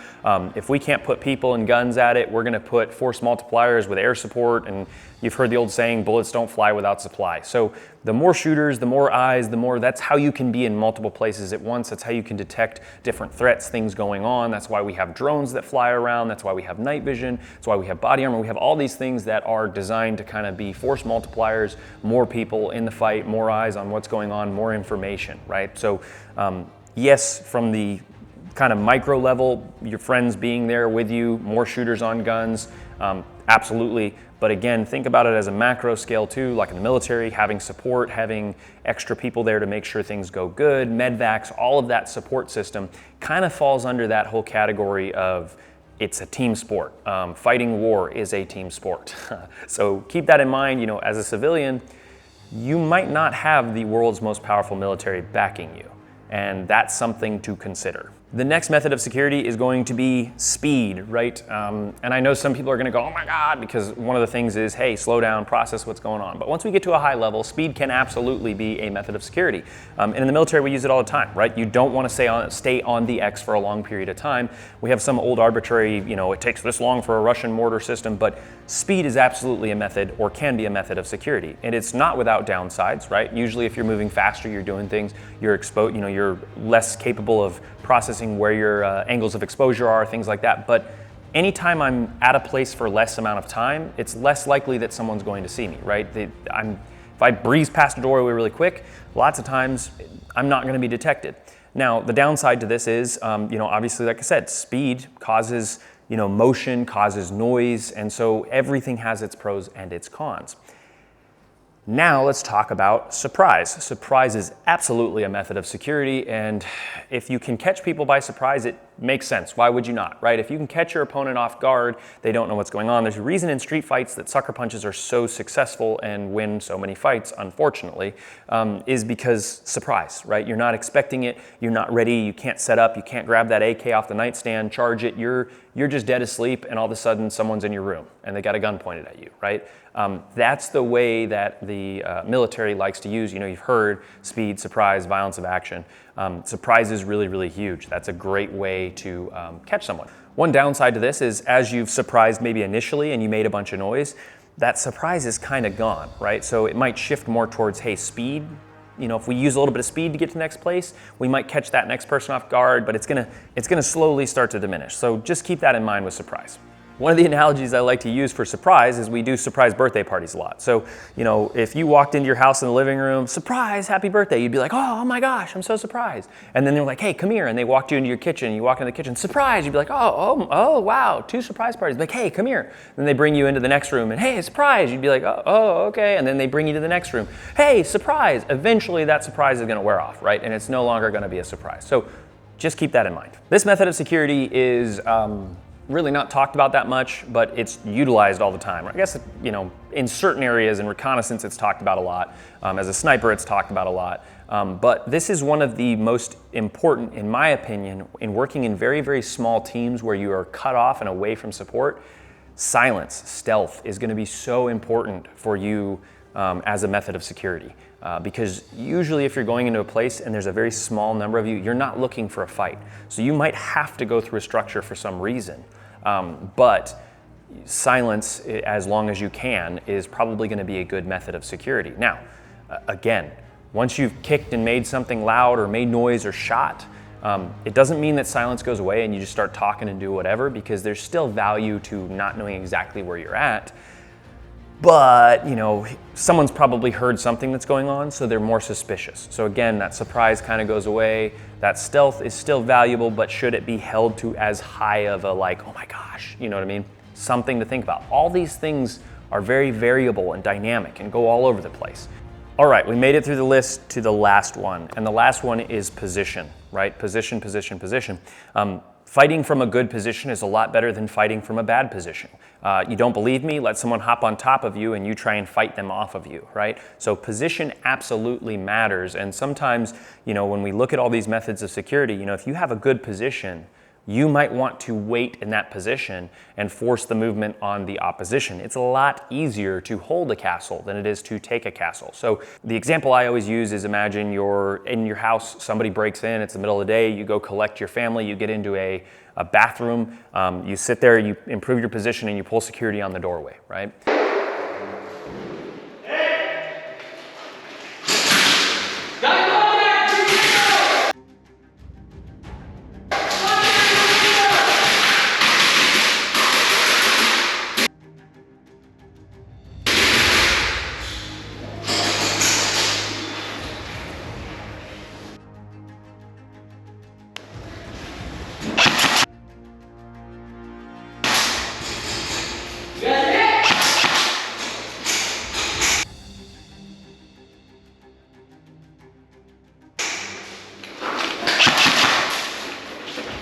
if we can't put people and guns at it, we're gonna put force multipliers with air support. And you've heard the old saying, bullets don't fly without supply. So the more shooters, the more eyes, that's how you can be in multiple places at once. That's how you can detect different threats, things going on. That's why we have drones that fly around. That's why we have night vision. That's why we have body armor. We have all these things that are designed to kind of be force multipliers, more people in the fight, more eyes on what's going on, more information, right? So yes, from the kind of micro level, your friends being there with you, more shooters on guns, absolutely. But again, think about it as a macro scale too, like in the military, having support, having extra people there to make sure things go good, medvacs, all of that support system kind of falls under that whole category of it's a team sport. Fighting war is a team sport. So keep that in mind. You know, as a civilian, you might not have the world's most powerful military backing you, and that's something to consider. The next method of security is going to be speed, right? And I know some people are gonna go, oh my God, because one of the things is, hey, slow down, process what's going on. But once we get to a high level, speed can absolutely be a method of security. And in the military, we use it all the time, right? You don't wanna stay on the X for a long period of time. We have some old arbitrary, you know, it takes this long for a Russian mortar system, but speed is absolutely a method or can be a method of security. And it's not without downsides, right? Usually if you're moving faster, you're doing things, you're exposed, you know, you're less capable of processing where your angles of exposure are, things like that. But anytime I'm at a place for less amount of time, it's less likely that someone's going to see me, right? If I breeze past a doorway really quick, lots of times I'm not going to be detected. Now, the downside to this is, obviously, like I said, speed causes, motion, causes noise, and so everything has its pros and its cons. Now let's talk about surprise. Surprise is absolutely a method of security, and if you can catch people by surprise, it makes sense. Why would you not, right? If you can catch your opponent off guard, they don't know what's going on. There's a reason in street fights that sucker punches are so successful and win so many fights, unfortunately, is because surprise, right? You're not expecting it, you're not ready, you can't set up, you can't grab that AK off the nightstand, charge it, you're just dead asleep, and all of a sudden someone's in your room and they got a gun pointed at you, right? That's the way that the military likes to use, you've heard speed, surprise, violence of action. Surprise is really, really huge. That's a great way to catch someone. One downside to this is as you've surprised maybe initially and you made a bunch of noise, that surprise is kind of gone, right? So it might shift more towards, hey, speed. If we use a little bit of speed to get to the next place, we might catch that next person off guard, but it's gonna slowly start to diminish. So just keep that in mind with surprise. One of the analogies I like to use for surprise is we do surprise birthday parties a lot. So, if you walked into your house in the living room, surprise, happy birthday, you'd be like, oh my gosh, I'm so surprised. And then they're like, hey, come here. And they walked you into your kitchen, you walk into the kitchen, surprise. You'd be like, oh, wow, 2 surprise parties. Like, hey, come here. Then they bring you into the next room and hey, surprise. You'd be like, oh, okay. And then they bring you to the next room. Hey, surprise. Eventually that surprise is gonna wear off, right? And it's no longer gonna be a surprise. So just keep that in mind. This method of security is, really not talked about that much, but it's utilized all the time. I guess, in certain areas in reconnaissance, it's talked about a lot. As a sniper, it's talked about a lot. But this is one of the most important, in my opinion, in working in very, very small teams where you are cut off and away from support. Silence, stealth is going to be so important for you as a method of security. Because usually if you're going into a place and there's a very small number of you, you're not looking for a fight. So you might have to go through a structure for some reason. But silence, as long as you can, is probably going to be a good method of security. Now, again, once you've kicked and made something loud or made noise or shot, it doesn't mean that silence goes away and you just start talking and do whatever, because there's still value to not knowing exactly where you're at. But, someone's probably heard something that's going on, so they're more suspicious. So again, that surprise kind of goes away. That stealth is still valuable, but should it be held to as high of a oh my gosh, you know what I mean? Something to think about. All these things are very variable and dynamic and go all over the place. All right, we made it through the list to the last one, and the last one is position, right? Position, position, position. Fighting from a good position is a lot better than fighting from a bad position. You don't believe me? Let someone hop on top of you and you try and fight them off of you, right? So position absolutely matters. And sometimes, when we look at all these methods of security, if you have a good position, you might want to wait in that position and force the movement on the opposition. It's a lot easier to hold a castle than it is to take a castle. So the example I always use is, imagine you're in your house, somebody breaks in, it's the middle of the day, you go collect your family, you get into a bathroom, you sit there, you improve your position, and you pull security on the doorway, right?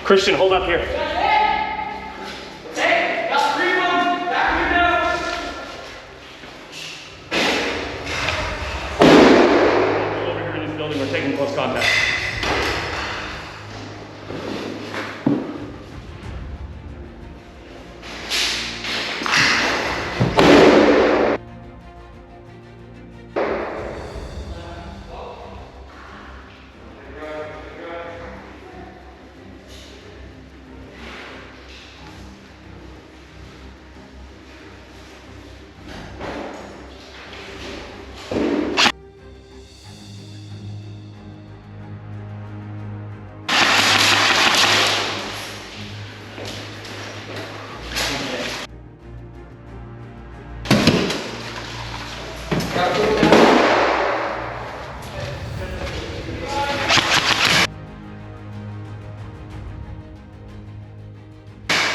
Christian, hold up here. Hey, got 3-1, back now. Over here in this building, we're taking close contact. Got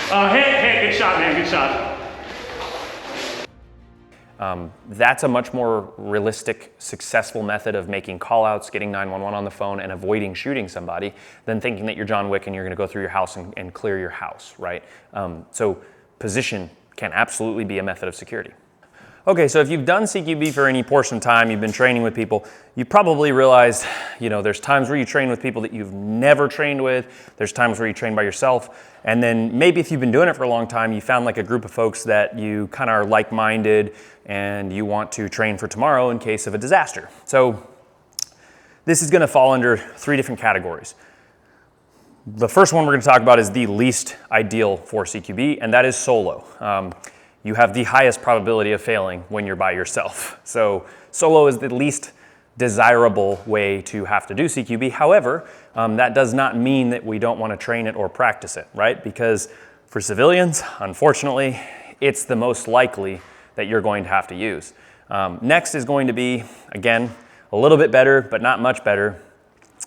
Hit, good shot, man, good shot. That's a much more realistic, successful method of making call-outs, getting 911 on the phone, and avoiding shooting somebody than thinking that you're John Wick and you're gonna go through your house and clear your house, right? So position can absolutely be a method of security. Okay, so if you've done CQB for any portion of time, you've been training with people, you probably realized, there's times where you train with people that you've never trained with, there's times where you train by yourself, and then maybe if you've been doing it for a long time, you found like a group of folks that you kind of are like-minded and you want to train for tomorrow in case of a disaster. So this is gonna fall under 3 different categories. The first one we're gonna talk about is the least ideal for CQB, and that is solo. You have the highest probability of failing when you're by yourself. So solo is the least desirable way to have to do CQB. However, that does not mean that we don't want to train it or practice it, right? Because for civilians, unfortunately, it's the most likely that you're going to have to use. Next is going to be, again, a little bit better, but not much better,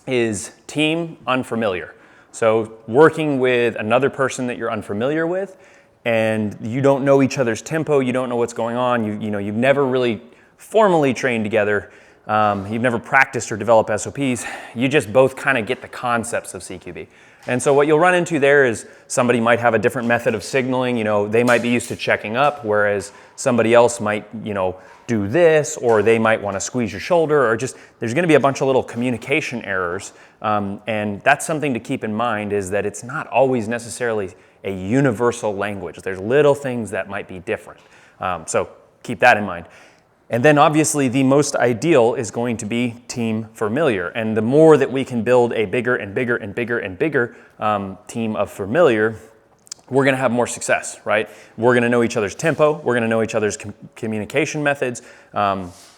is team unfamiliar. So working with another person that you're unfamiliar with, and you don't know each other's tempo, you don't know what's going on, you've never really formally trained together, you've never practiced or developed SOPs, you just both kind of get the concepts of CQB. And so what you'll run into there is somebody might have a different method of signaling, they might be used to checking up, whereas somebody else might, do this, or they might want to squeeze your shoulder, or just, there's going to be a bunch of little communication errors. And that's something to keep in mind, is that it's not always necessarily a universal language. There's little things that might be different. So keep that in mind. And then obviously the most ideal is going to be team familiar. And the more that we can build a bigger and bigger and bigger and bigger team of familiar, we're gonna have more success, right? We're gonna know each other's tempo, we're gonna know each other's communication methods.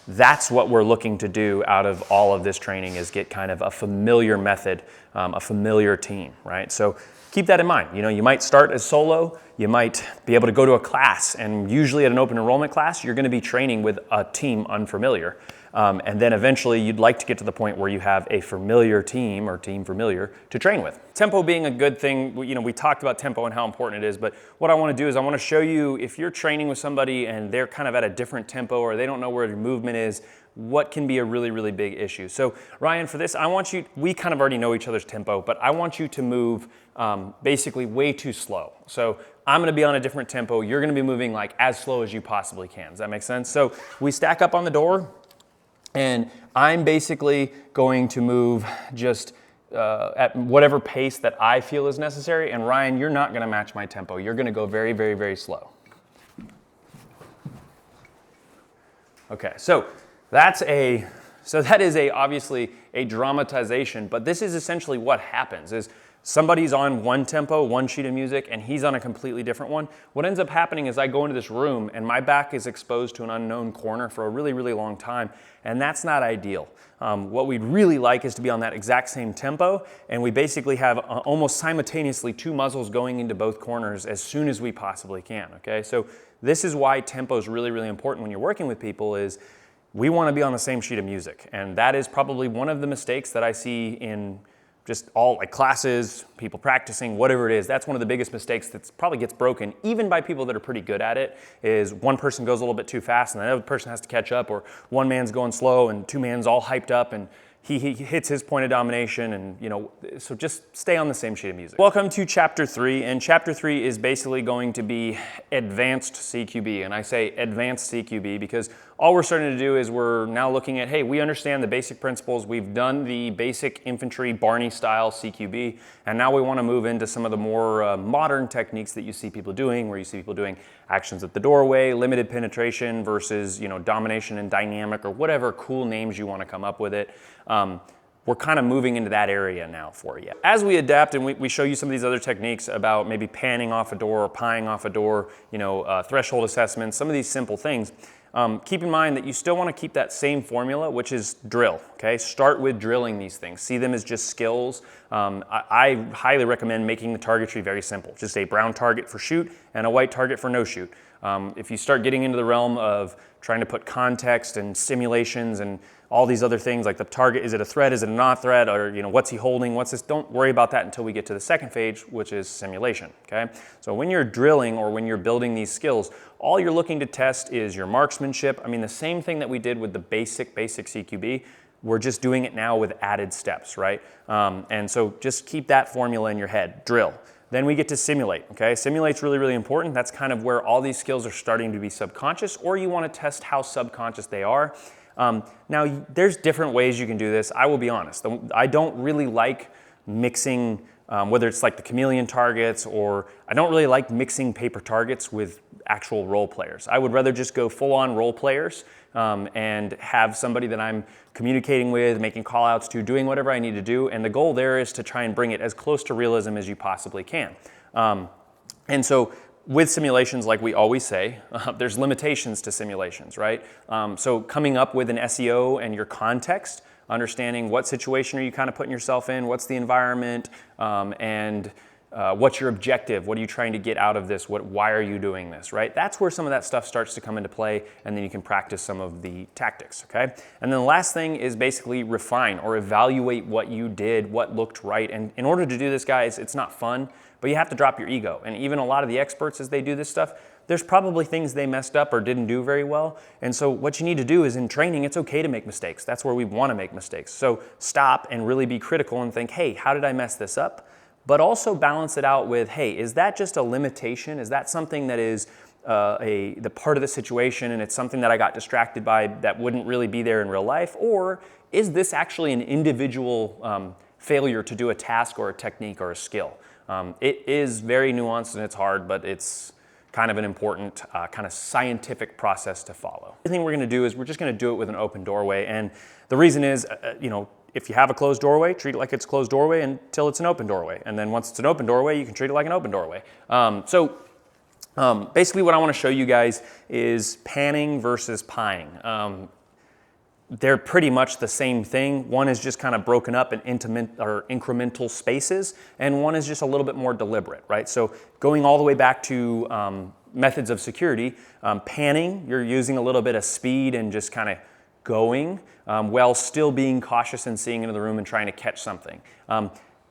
That's what we're looking to do out of all of this training, is get kind of a familiar method, a familiar team, right? So keep that in mind. You might start as solo, you might be able to go to a class, and usually at an open enrollment class, you're gonna be training with a team unfamiliar. And then eventually you'd like to get to the point where you have a familiar team or team familiar to train with. Tempo being a good thing, we talked about tempo and how important it is, but what I want to do is I want to show you, if you're training with somebody and they're kind of at a different tempo or they don't know where your movement is, what can be a really, really big issue. So Ryan, for this, we kind of already know each other's tempo, but I want you to move basically way too slow. So I'm gonna be on a different tempo, you're gonna be moving like as slow as you possibly can. Does that make sense? So we stack up on the door, and I'm basically going to move just at whatever pace that I feel is necessary. And Ryan, you're not gonna match my tempo. You're gonna go very, very, very slow. Okay, so that is obviously a dramatization, but this is essentially what happens is somebody's on one tempo, one sheet of music, and he's on a completely different one. What ends up happening is I go into this room and my back is exposed to an unknown corner for a really, really long time, and that's not ideal. What we'd really like is to be on that exact same tempo, and we basically have almost simultaneously 2 muzzles going into both corners as soon as we possibly can, okay? So this is why tempo is really, really important when you're working with people, is we want to be on the same sheet of music, and that is probably one of the mistakes that I see in just all like classes, people practicing, whatever it is. That's one of the biggest mistakes that probably gets broken, even by people that are pretty good at it, is one person goes a little bit too fast and the other person has to catch up, or one man's going slow and 2 man's all hyped up and he hits his point of domination, and so just stay on the same sheet of music. Welcome to chapter 3, and chapter 3 is basically going to be advanced CQB, and I say advanced CQB because all we're starting to do is we're now looking at, hey, we understand the basic principles, we've done the basic infantry Barney style CQB, and now we want to move into some of the more modern techniques that you see people doing, where you see people doing actions at the doorway, limited penetration versus domination and dynamic, or whatever cool names you want to come up with it. We're kind of moving into that area now for you. As we adapt and we show you some of these other techniques about maybe panning off a door or pieing off a door, threshold assessments, some of these simple things, keep in mind that you still want to keep that same formula, which is drill, okay? Start with drilling these things. See them as just skills. I highly recommend making the targetry very simple. Just a brown target for shoot and a white target for no shoot. If you start getting into the realm of trying to put context and simulations and all these other things like the target, is it a threat, is it a not threat, or what's he holding, what's this? Don't worry about that until we get to the second phase, which is simulation, okay? So when you're drilling or when you're building these skills, all you're looking to test is your marksmanship. I mean, the same thing that we did with the basic CQB, we're just doing it now with added steps, right? And so just keep that formula in your head, drill. Then we get to simulate, okay? Simulate's really, really important. That's kind of where all these skills are starting to be subconscious, or you want to test how subconscious they are. Now, there's different ways you can do this. I will be honest. I don't really like mixing, whether it's like the chameleon targets, or I don't really like mixing paper targets with actual role players. I would rather just go full-on role players and have somebody that I'm communicating with, making call-outs to, doing whatever I need to do. And the goal there is to try and bring it as close to realism as you possibly can. And so with simulations, like we always say, there's limitations to simulations, right? So coming up with an SEO and your context, understanding what situation are you kind of putting yourself in, what's the environment, and what's your objective, what are you trying to get out of this, why are you doing this, right? That's where some of that stuff starts to come into play, and then you can practice some of the tactics, okay? And then the last thing is basically refine or evaluate what you did, what looked right. And in order to do this, guys, it's not fun, but you have to drop your ego. And even a lot of the experts, as they do this stuff, there's probably things they messed up or didn't do very well. And so what you need to do is, in training, it's okay to make mistakes. That's where we want to make mistakes. So stop and really be critical and think, hey, how did I mess this up? But also balance it out with, hey, is that just a limitation? Is that something that is the part of the situation, and it's something that I got distracted by that wouldn't really be there in real life? Or is this actually an individual failure to do a task or a technique or a skill? It is very nuanced and it's hard, but it's kind of an important kind of scientific process to follow. The thing we're gonna do is we're just gonna do it with an open doorway. And the reason is, if you have a closed doorway, treat it like it's a closed doorway until it's an open doorway. And then once it's an open doorway, you can treat it like an open doorway. Basically what I want to show you guys is panning versus pieing. They're pretty much the same thing. One is just kind of broken up in incremental spaces, and one is just a little bit more deliberate, right? So going all the way back to methods of security, panning, you're using a little bit of speed and just kind of going while still being cautious and seeing into the room and trying to catch something.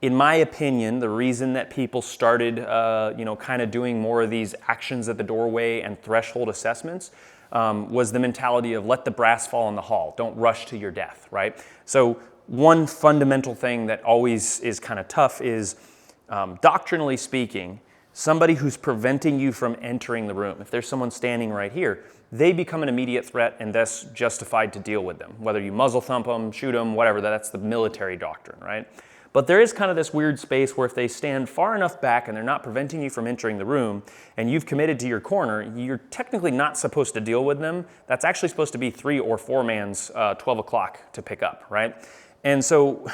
In my opinion, the reason that people started, kind of doing more of these actions at the doorway and threshold assessments was the mentality of let the brass fall in the hall, don't rush to your death, right? So one fundamental thing that always is kind of tough is, doctrinally speaking, somebody who's preventing you from entering the room, if there's someone standing right here, they become an immediate threat and thus justified to deal with them. Whether you muzzle thump them, shoot them, whatever, that's the military doctrine, right? But there is kind of this weird space where if they stand far enough back and they're not preventing you from entering the room and you've committed to your corner, you're technically not supposed to deal with them. That's actually supposed to be 3 or 4 man's 12 o'clock to pick up, right? And so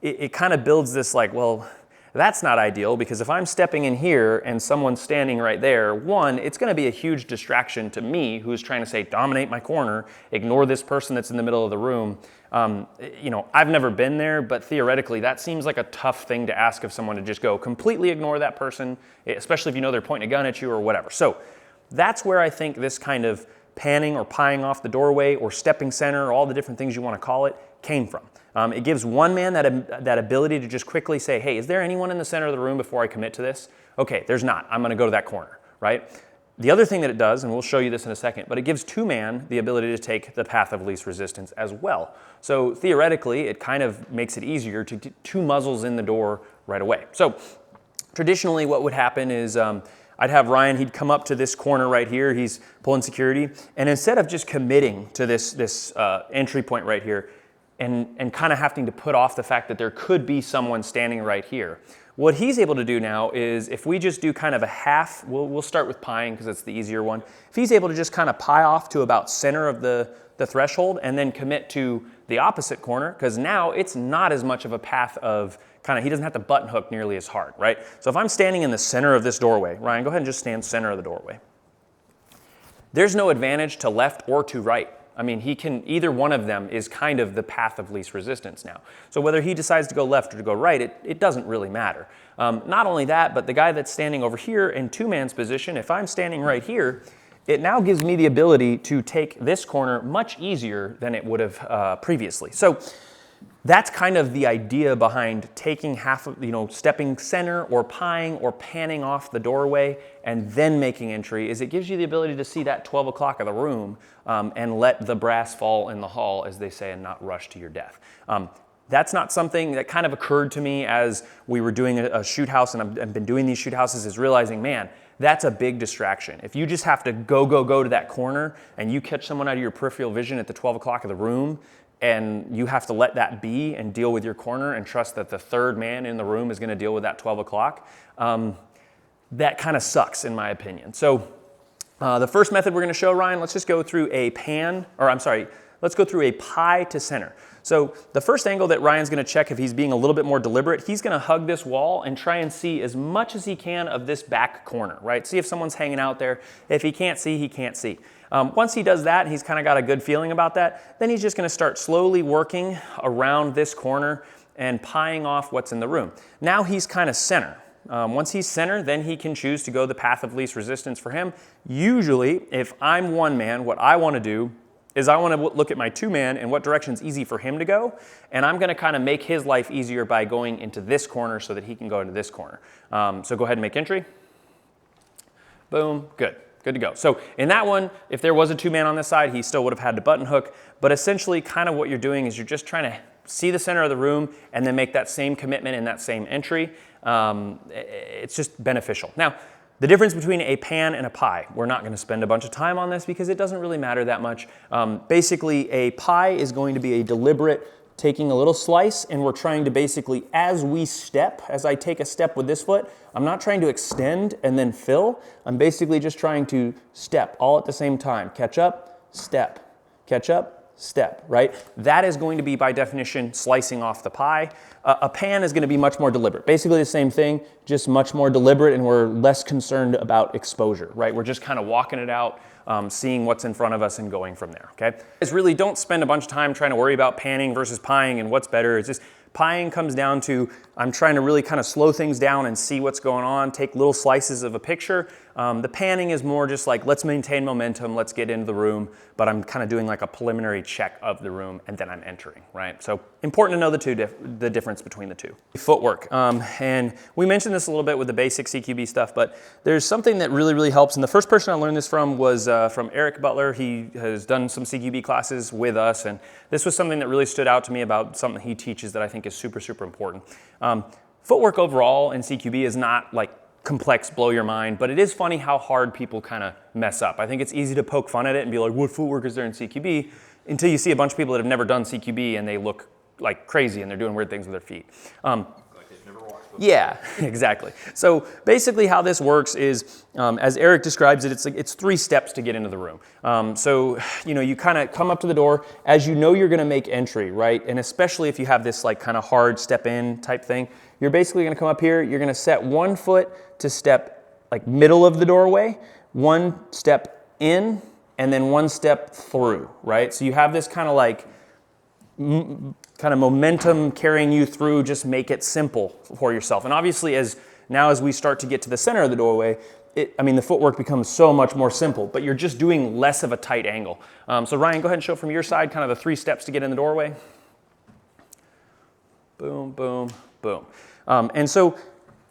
it kind of builds this like, well, that's not ideal, because if I'm stepping in here and someone's standing right there, one, it's going to be a huge distraction to me who's trying to say, dominate my corner, ignore this person that's in the middle of the room. I've never been there, but theoretically that seems like a tough thing to ask of someone, to just go completely ignore that person, especially if you know they're pointing a gun at you or whatever. So that's where I think this kind of panning or pieing off the doorway or stepping center, or all the different things you want to call it, came from. It gives one man that ability to just quickly say, hey, is there anyone in the center of the room before I commit to this? Okay, there's not. I'm going to go to that corner, right? The other thing that it does, and we'll show you this in a second, but it gives 2 man the ability to take the path of least resistance as well. So theoretically, it kind of makes it easier to get 2 muzzles in the door right away. So traditionally what would happen is I'd have Ryan, he'd come up to this corner right here, he's pulling security, and instead of just committing to this entry point right here, and kind of having to put off the fact that there could be someone standing right here, what he's able to do now is, if we just do kind of a half, we'll start with pieing because it's the easier one. If he's able to just kind of pie off to about center of the threshold and then commit to the opposite corner, because now it's not as much of a path of kind of, he doesn't have to button hook nearly as hard, right? So if I'm standing in the center of this doorway, Ryan, go ahead and just stand center of the doorway. There's no advantage to left or to right. I mean, either one of them is kind of the path of least resistance now. So whether he decides to go left or to go right, it doesn't really matter. Not only that, but the guy that's standing over here in 2 man's position, if I'm standing right here, it now gives me the ability to take this corner much easier than it would have previously. So that's kind of the idea behind taking half of, stepping center or pieing or panning off the doorway and then making entry, is it gives you the ability to see that 12 o'clock of the room and let the brass fall in the hall, as they say, and not rush to your death. That's not something that kind of occurred to me as we were doing a shoot house, and I've been doing these shoot houses, is realizing, man, that's a big distraction. If you just have to go to that corner and you catch someone out of your peripheral vision at the 12 o'clock of the room, and you have to let that be and deal with your corner and trust that the third man in the room is going to deal with that 12 o'clock, that kind of sucks in my opinion. So the first method we're going to show, Ryan, let's just go through let's go through a pie to center. So the first angle that Ryan's going to check if he's being a little bit more deliberate, he's going to hug this wall and try and see as much as he can of this back corner, right? See if someone's hanging out there. If he can't see, he can't see. Once he does that, he's kind of got a good feeling about that, then he's just going to start slowly working around this corner and pieing off what's in the room. Now he's kind of center. Once he's center, then he can choose to go the path of least resistance for him. Usually, if I'm one man, what I want to do is I want to look at my two man and what direction's easy for him to go, and I'm going to kind of make his life easier by going into this corner so that he can go into this corner. So go ahead and make entry. Boom, good. Good to go. So in that one, if there was a two man on this side, he still would have had to button hook, but essentially kind of what you're doing is you're just trying to see the center of the room and then make that same commitment in that same entry. It's just beneficial. Now, the difference between a pan and a pie, we're not going to spend a bunch of time on this because it doesn't really matter that much. Basically, a pie is going to be a deliberate taking a little slice, and we're trying to basically, as I take a step with this foot, I'm not trying to extend and then fill. I'm basically just trying to step all at the same time. Catch up, step, catch up, step, right? That is going to be, by definition, slicing off the pie. A pan is going to be much more deliberate. Basically the same thing, just much more deliberate, and we're less concerned about exposure, right? We're just kind of walking it out, seeing what's in front of us and going from there, okay? Guys, really don't spend a bunch of time trying to worry about panning versus pieing and what's better. It's just pieing comes down to I'm trying to really kind of slow things down and see what's going on, take little slices of a picture. The panning is more just like, let's maintain momentum, let's get into the room, but I'm kind of doing like a preliminary check of the room and then I'm entering, right? So important to know the difference between the two. Footwork, and we mentioned this a little bit with the basic CQB stuff, but there's something that really, really helps, and the first person I learned this from was from Eric Butler. He has done some CQB classes with us, and this was something that really stood out to me about something he teaches that I think is super, super important. Footwork overall in CQB is not like complex, blow your mind, but it is funny how hard people kind of mess up. I think it's easy to poke fun at it and be like, what footwork is there in CQB? Until you see a bunch of people that have never done CQB and they look like crazy and they're doing weird things with their feet. Yeah, exactly. So basically how this works is, as Eric describes it, it's 3 steps to get into the room. So, you kind of come up to the door as you know you're going to make entry, right? And especially if you have this like kind of hard step in type thing, you're basically going to come up here, you're going to set 1 foot to step like middle of the doorway, 1 step in, and then 1 step through, right? So you have this kind of like momentum carrying you through. Just make it simple for yourself. And obviously as we start to get to the center of the doorway, the footwork becomes so much more simple, but you're just doing less of a tight angle. So Ryan, go ahead and show from your side kind of the 3 steps to get in the doorway. Boom, boom, boom. And so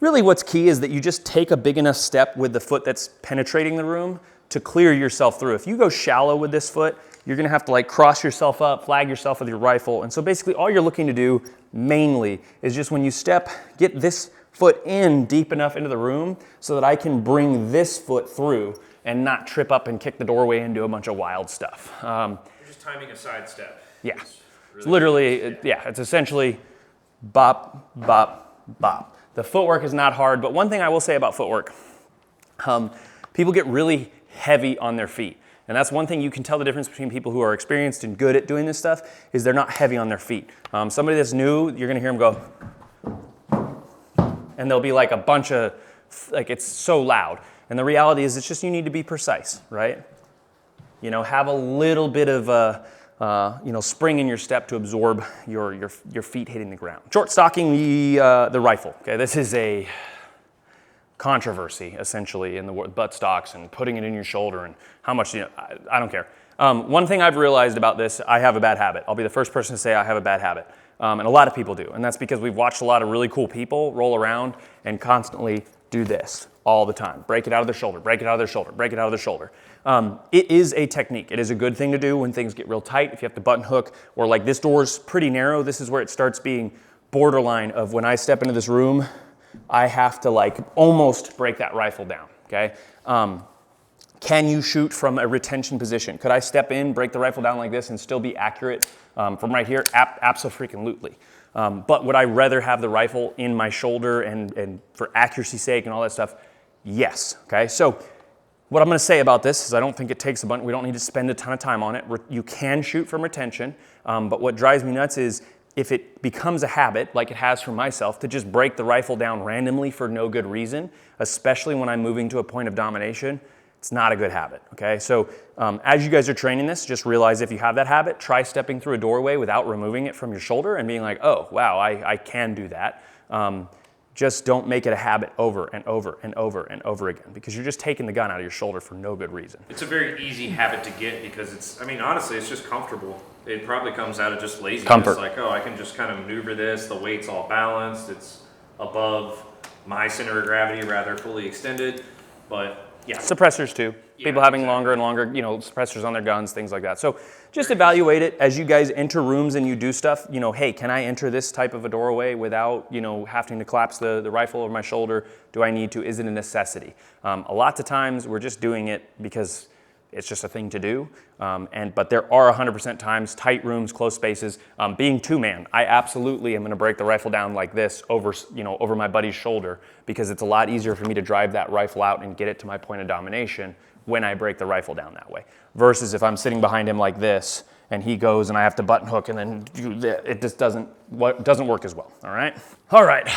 really what's key is that you just take a big enough step with the foot that's penetrating the room to clear yourself through. If you go shallow with this foot, you're gonna have to like cross yourself up, flag yourself with your rifle. And so basically all you're looking to do mainly is just when you step, get this foot in deep enough into the room so that I can bring this foot through and not trip up and kick the doorway and do a bunch of wild stuff. You're just timing a side step. Yeah, it's literally, it's essentially bop, bop, bop. The footwork is not hard, but one thing I will say about footwork, people get really heavy on their feet. And that's one thing you can tell the difference between people who are experienced and good at doing this stuff is they're not heavy on their feet. Somebody that's new, you're gonna hear them go, and there'll be like a bunch of, like it's so loud. And the reality is it's just you need to be precise, right? Have a little bit of spring in your step to absorb your feet hitting the ground. Short stocking the rifle. Okay, this is a controversy, essentially, in the butt stocks and putting it in your shoulder and how much, I don't care. One thing I've realized about this, I have a bad habit. I'll be the first person to say I have a bad habit. And a lot of people do. And that's because we've watched a lot of really cool people roll around and constantly do this all the time. Break it out of their shoulder, break it out of their shoulder, break it out of their shoulder. It is a technique. It is a good thing to do when things get real tight. If you have to button hook, or like this door's pretty narrow, this is where it starts being borderline of when I step into this room, I have to like almost break that rifle down, okay? Can you shoot from a retention position? Could I step in, break the rifle down like this and still be accurate from right here? Abso-freaking-lutely. But would I rather have the rifle in my shoulder and for accuracy's sake and all that stuff? Yes, okay? So what I'm gonna say about this is I don't think it takes a bunch, we don't need to spend a ton of time on it. You can shoot from retention, but what drives me nuts is if it becomes a habit, like it has for myself, to just break the rifle down randomly for no good reason, especially when I'm moving to a point of domination, it's not a good habit, okay? So as you guys are training this, just realize if you have that habit, try stepping through a doorway without removing it from your shoulder and being like, oh, wow, I can do that. Just don't make it a habit over and over and over and over again because you're just taking the gun out of your shoulder for no good reason. It's a very easy habit to get because it's, I mean, honestly, it's just comfortable. It probably comes out of just laziness. Comfort. Like, oh, I can just kind of maneuver this. The weight's all balanced. It's above my center of gravity, rather fully extended. But yeah. Suppressors too. People having longer and longer, suppressors on their guns, things like that. So just evaluate it as you guys enter rooms and you do stuff, hey, can I enter this type of a doorway without, having to collapse the rifle over my shoulder? Do I need to? Is it a necessity? A lot of times we're just doing it because it's just a thing to do. But there are 100% times, tight rooms, close spaces, being two-man, I absolutely am gonna break the rifle down like this over my buddy's shoulder because it's a lot easier for me to drive that rifle out and get it to my point of domination when I break the rifle down that way. Versus if I'm sitting behind him like this and he goes and I have to button hook and then it just doesn't work as well, all right? All right,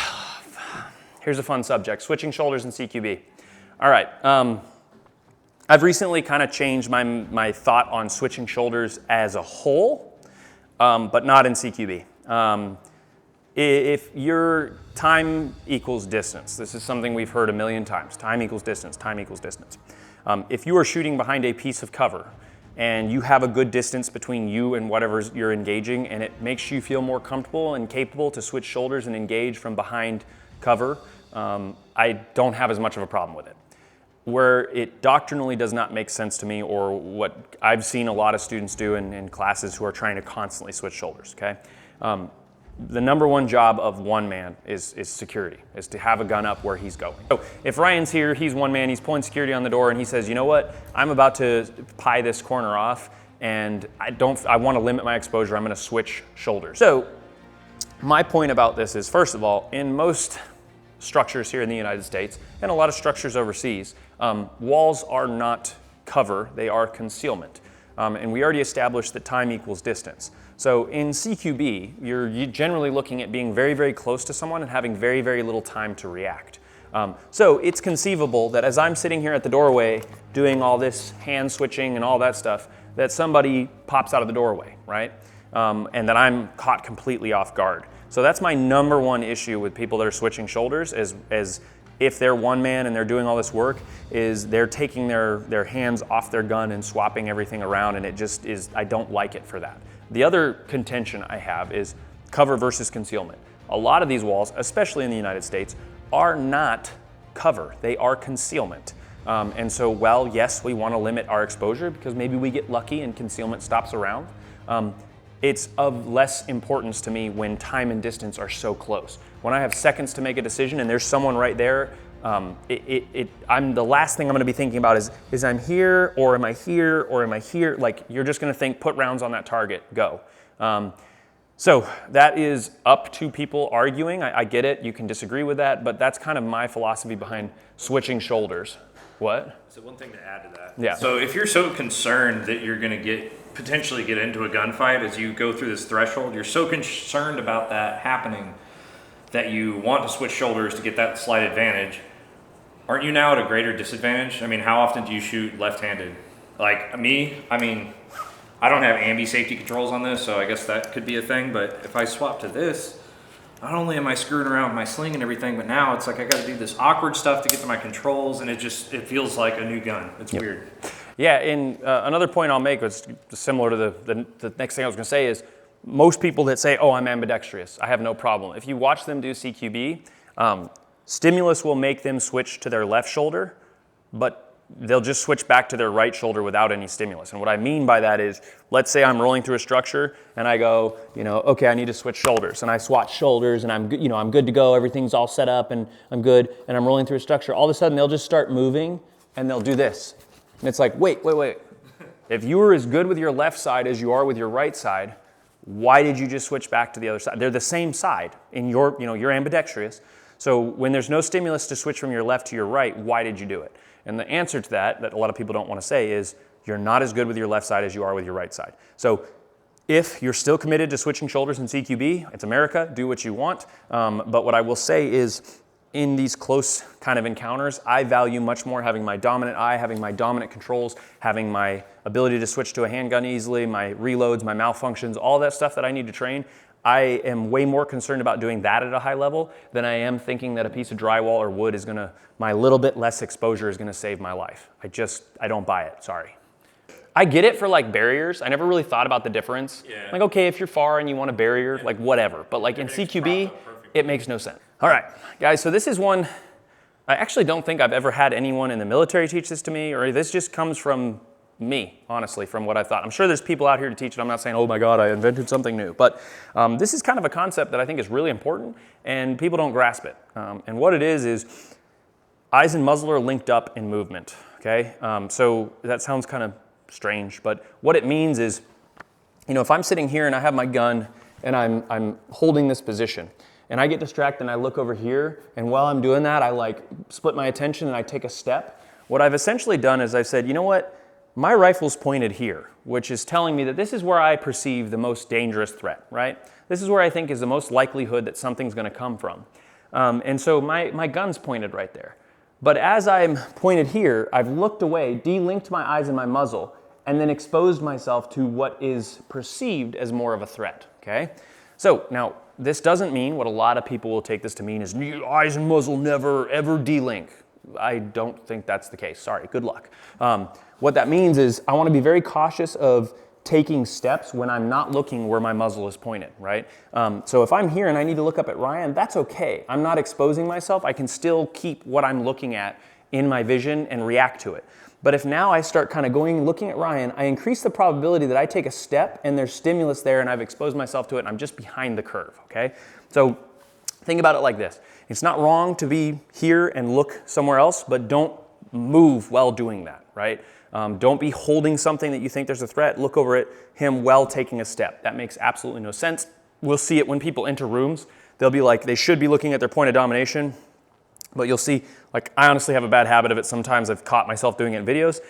here's a fun subject, switching shoulders in CQB. All right, I've recently kind of changed my thought on switching shoulders as a whole, but not in CQB. If your time equals distance, this is something we've heard a million times, time equals distance, time equals distance. If you are shooting behind a piece of cover and you have a good distance between you and whatever you're engaging and it makes you feel more comfortable and capable to switch shoulders and engage from behind cover, I don't have as much of a problem with it. Where it doctrinally does not make sense to me, or what I've seen a lot of students do in classes who are trying to constantly switch shoulders, okay? The number one job of one man is security, is to have a gun up where he's going. So if Ryan's here, he's one man, he's pulling security on the door and he says, you know what, I'm about to pie this corner off and I want to limit my exposure, I'm gonna switch shoulders. So my point about this is, first of all, in most structures here in the United States and a lot of structures overseas, walls are not cover, they are concealment. And we already established that time equals distance. So in CQB, you're generally looking at being very, very close to someone and having very, very little time to react. So it's conceivable that as I'm sitting here at the doorway doing all this hand switching and all that stuff, that somebody pops out of the doorway, right? And that I'm caught completely off guard. So that's my number one issue with people that are switching shoulders is if they're one man and they're doing all this work, is they're taking their hands off their gun and swapping everything around, and it just is, I don't like it for that. The other contention I have is cover versus concealment. A lot of these walls, especially in the United States, are not cover, they are concealment. And so while yes, we want to limit our exposure because maybe we get lucky and concealment stops around, it's of less importance to me when time and distance are so close. When I have seconds to make a decision and there's someone right there, I'm the last thing I'm gonna be thinking about is I'm here, or am I here, or am I here? Like, you're just gonna think, put rounds on that target, go. So that is up to people arguing. I get it, you can disagree with that, but that's kind of my philosophy behind switching shoulders. What? So one thing to add to that. Yeah. So if you're so concerned that you're going to potentially get into a gunfight as you go through this threshold, you're so concerned about that happening that you want to switch shoulders to get that slight advantage, aren't you now at a greater disadvantage? I mean, how often do you shoot left-handed? Like me, I mean, I don't have ambi safety controls on this, so I guess that could be a thing, but if I swap to this, not only am I screwing around with my sling and everything, but now it's like I got to do this awkward stuff to get to my controls, and it feels like a new gun. It's weird. Yeah, and another point I'll make was similar to the next thing I was going to say is most people that say, oh, I'm ambidextrous, I have no problem. If you watch them do CQB, stimulus will make them switch to their left shoulder, but they'll just switch back to their right shoulder without any stimulus. And what I mean by that is, let's say I'm rolling through a structure and I go, okay, I need to switch shoulders, and I swatch shoulders and I'm good, I'm good to go, everything's all set up and I'm good, and I'm rolling through a structure. All of a sudden they'll just start moving and they'll do this. And it's like, wait. If you were as good with your left side as you are with your right side, why did you just switch back to the other side? They're the same side, and you're ambidextrous. So when there's no stimulus to switch from your left to your right, why did you do it? And the answer to that a lot of people don't want to say is, you're not as good with your left side as you are with your right side. So if you're still committed to switching shoulders in CQB, it's America, do what you want. But what I will say is, in these close kind of encounters, I value much more having my dominant eye, having my dominant controls, having my ability to switch to a handgun easily, my reloads, my malfunctions, all that stuff that I need to train. I am way more concerned about doing that at a high level than I am thinking that a piece of drywall or wood is my little bit less exposure is gonna save my life. I don't buy it, sorry. I get it for like barriers. I never really thought about the difference. Yeah. Like, okay, if you're far and you want a barrier, like whatever. But like in CQB, it makes no sense. All right, guys, so this is one, I actually don't think I've ever had anyone in the military teach this to me, or this just comes from me, honestly, from what I thought. I'm sure there's people out here to teach it. I'm not saying, oh my God, I invented something new. But this is kind of a concept that I think is really important, and people don't grasp it. And what it is eyes and muzzle are linked up in movement, okay? So that sounds kind of strange, but what it means is, if I'm sitting here and I have my gun and I'm holding this position, and I get distracted and I look over here, and while I'm doing that, I like split my attention and I take a step. What I've essentially done is I said, you know what? My rifle's pointed here, which is telling me that this is where I perceive the most dangerous threat, right? This is where I think is the most likelihood that something's gonna come from. And so my gun's pointed right there. But as I'm pointed here, I've looked away, delinked my eyes and my muzzle, and then exposed myself to what is perceived as more of a threat, okay? So now, this doesn't mean what a lot of people will take this to mean is eyes and muzzle never, ever delink. I don't think that's the case. Sorry, good luck. What that means is I want to be very cautious of taking steps when I'm not looking where my muzzle is pointed, right? So if I'm here and I need to look up at Ryan, that's okay. I'm not exposing myself. I can still keep what I'm looking at in my vision and react to it. But if now I start kind of looking at Ryan, I increase the probability that I take a step and there's stimulus there and I've exposed myself to it and I'm just behind the curve, okay? So think about it like this. It's not wrong to be here and look somewhere else, but don't move while doing that, right? Don't be holding something that you think there's a threat. Look over at him while taking a step. That makes absolutely no sense. We'll see it when people enter rooms. They'll be like, they should be looking at their point of domination, but you'll see, like, I honestly have a bad habit of it. Sometimes I've caught myself doing it in videos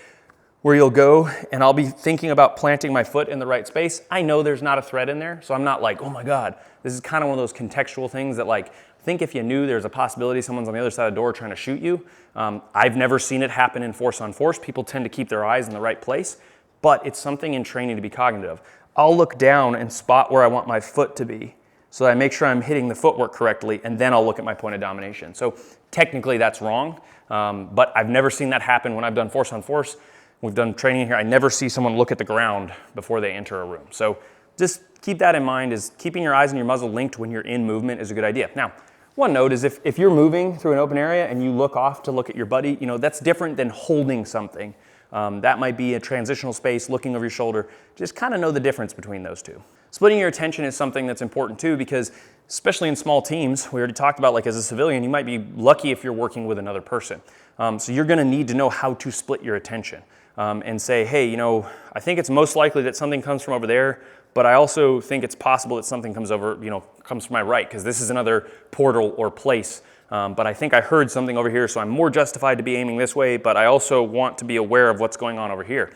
where you'll go and I'll be thinking about planting my foot in the right space. I know there's not a threat in there, so I'm not like, oh my God. This is kind of one of those contextual things that, like, think if you knew there's a possibility someone's on the other side of the door trying to shoot you. I've never seen it happen in force on force. People tend to keep their eyes in the right place, but it's something in training to be cognizant of. I'll look down and spot where I want my foot to be so that I make sure I'm hitting the footwork correctly, and then I'll look at my point of domination. So technically that's wrong, but I've never seen that happen when I've done force on force. We've done training here. I never see someone look at the ground before they enter a room. So just keep that in mind, is keeping your eyes and your muzzle linked when you're in movement is a good idea. Now, one note is if you're moving through an open area and you look off to look at your buddy, that's different than holding something. That might be a transitional space, looking over your shoulder. Just kind of know the difference between those two. Splitting your attention is something that's important too, because especially in small teams, we already talked about, like, as a civilian, you might be lucky if you're working with another person. So you're gonna need to know how to split your attention and say, hey, I think it's most likely that something comes from over there, but I also think it's possible that something comes from my right, because this is another portal or place. But I think I heard something over here, so I'm more justified to be aiming this way, but I also want to be aware of what's going on over here.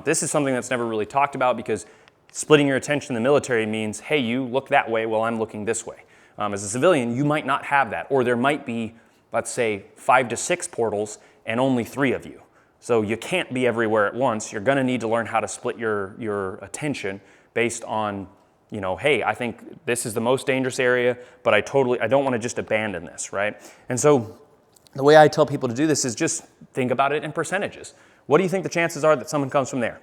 This is something that's never really talked about, because splitting your attention in the military means, hey, you look that way while I'm looking this way. As a civilian, you might not have that, or there might be, let's say, 5 to 6 portals and only 3 of you. So you can't be everywhere at once. You're gonna need to learn how to split your attention based on you know, hey, I think this is the most dangerous area, but I don't want to just abandon this, right? And so the way I tell people to do this is just think about it in percentages. What do you think the chances are that someone comes from there?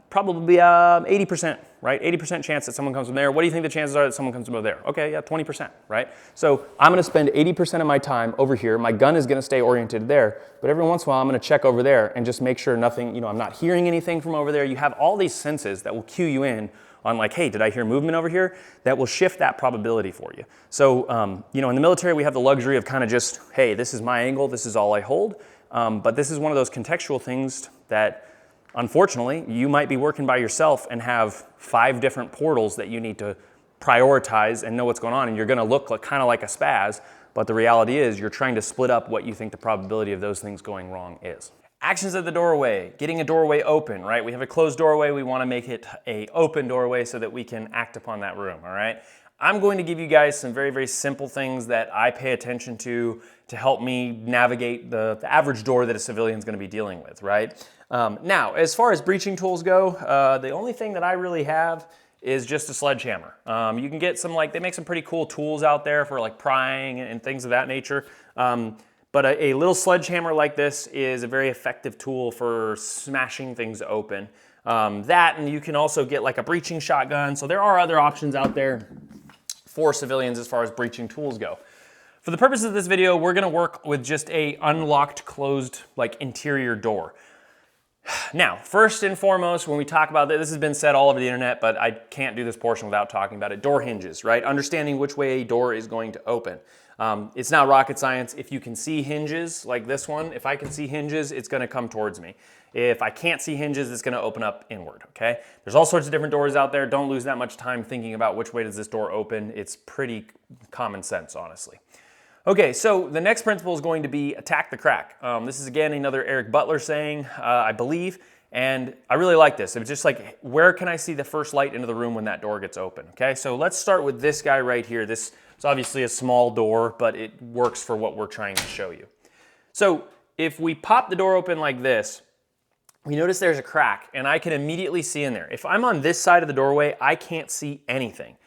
Probably 80%, right? 80% chance that someone comes from there. What do you think the chances are that someone comes from over there? Okay, yeah, 20%, right? So I'm gonna spend 80% of my time over here. My gun is gonna stay oriented there, but every once in a while I'm gonna check over there and just make sure nothing, you know, I'm not hearing anything from over there. You have all these senses that will cue you in on like, hey, did I hear movement over here? That will shift that probability for you. So, you know, in the military, we have the luxury of kind of just, hey, this is my angle, this is all I hold. But this is one of those contextual things that, unfortunately, you might be working by yourself and have 5 different portals that you need to prioritize and know what's going on, and you're gonna look like, kind of like a spaz, but the reality is you're trying to split up what you think the probability of those things going wrong is. Actions at the doorway, getting a doorway open, right? We have a closed doorway, we wanna make it a open doorway so that we can act upon that room, all right? I'm going to give you guys some very, very simple things that I pay attention to help me navigate the average door that a civilian is gonna be dealing with, right? Now, as far as breaching tools go, the only thing that I really have is just a sledgehammer. You can get some, like, they make some pretty cool tools out there for like prying and things of that nature. But a little sledgehammer like this is a very effective tool for smashing things open. That, and you can also get like a breaching shotgun. So there are other options out there for civilians as far as breaching tools go. For the purpose of this video, we're gonna work with just a unlocked, closed, like interior door. Now, first and foremost, when we talk about this has been said all over the internet, but I can't do this portion without talking about it. Door hinges, right? Understanding which way a door is going to open. It's not rocket science. If you can see hinges like this one, if I can see hinges, it's gonna come towards me. If I can't see hinges, it's gonna open up inward, okay? There's all sorts of different doors out there. Don't lose that much time thinking about which way does this door open. It's pretty common sense, honestly. Okay, so the next principle is going to be attack the crack. This is again another Eric Butler saying, I believe, and I really like this. It's just like, where can I see the first light into the room when that door gets open? Okay, so let's start with this guy right here. This is obviously a small door, but it works for what we're trying to show you. So if we pop the door open like this, we notice there's a crack, and I can immediately see in there. If I'm on this side of the doorway, I can't see anything.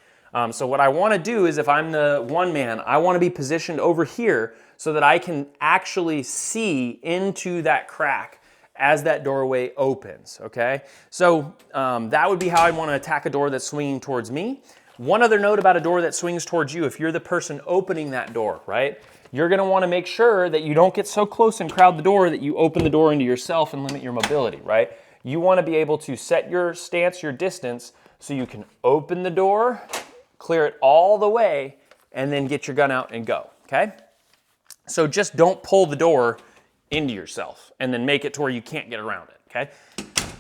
So what I want to do is, if I'm the one man, I want to be positioned over here so that I can actually see into that crack as that doorway opens, okay? So that would be how I want to attack a door that's swinging towards me. One other note about a door that swings towards you, if you're the person opening that door, right? You're going to want to make sure that you don't get so close and crowd the door that you open the door into yourself and limit your mobility, right? You want to be able to set your stance, your distance, so you can open the door, clear it all the way, and then get your gun out and go, okay? So just don't pull the door into yourself and then make it to where you can't get around it, okay?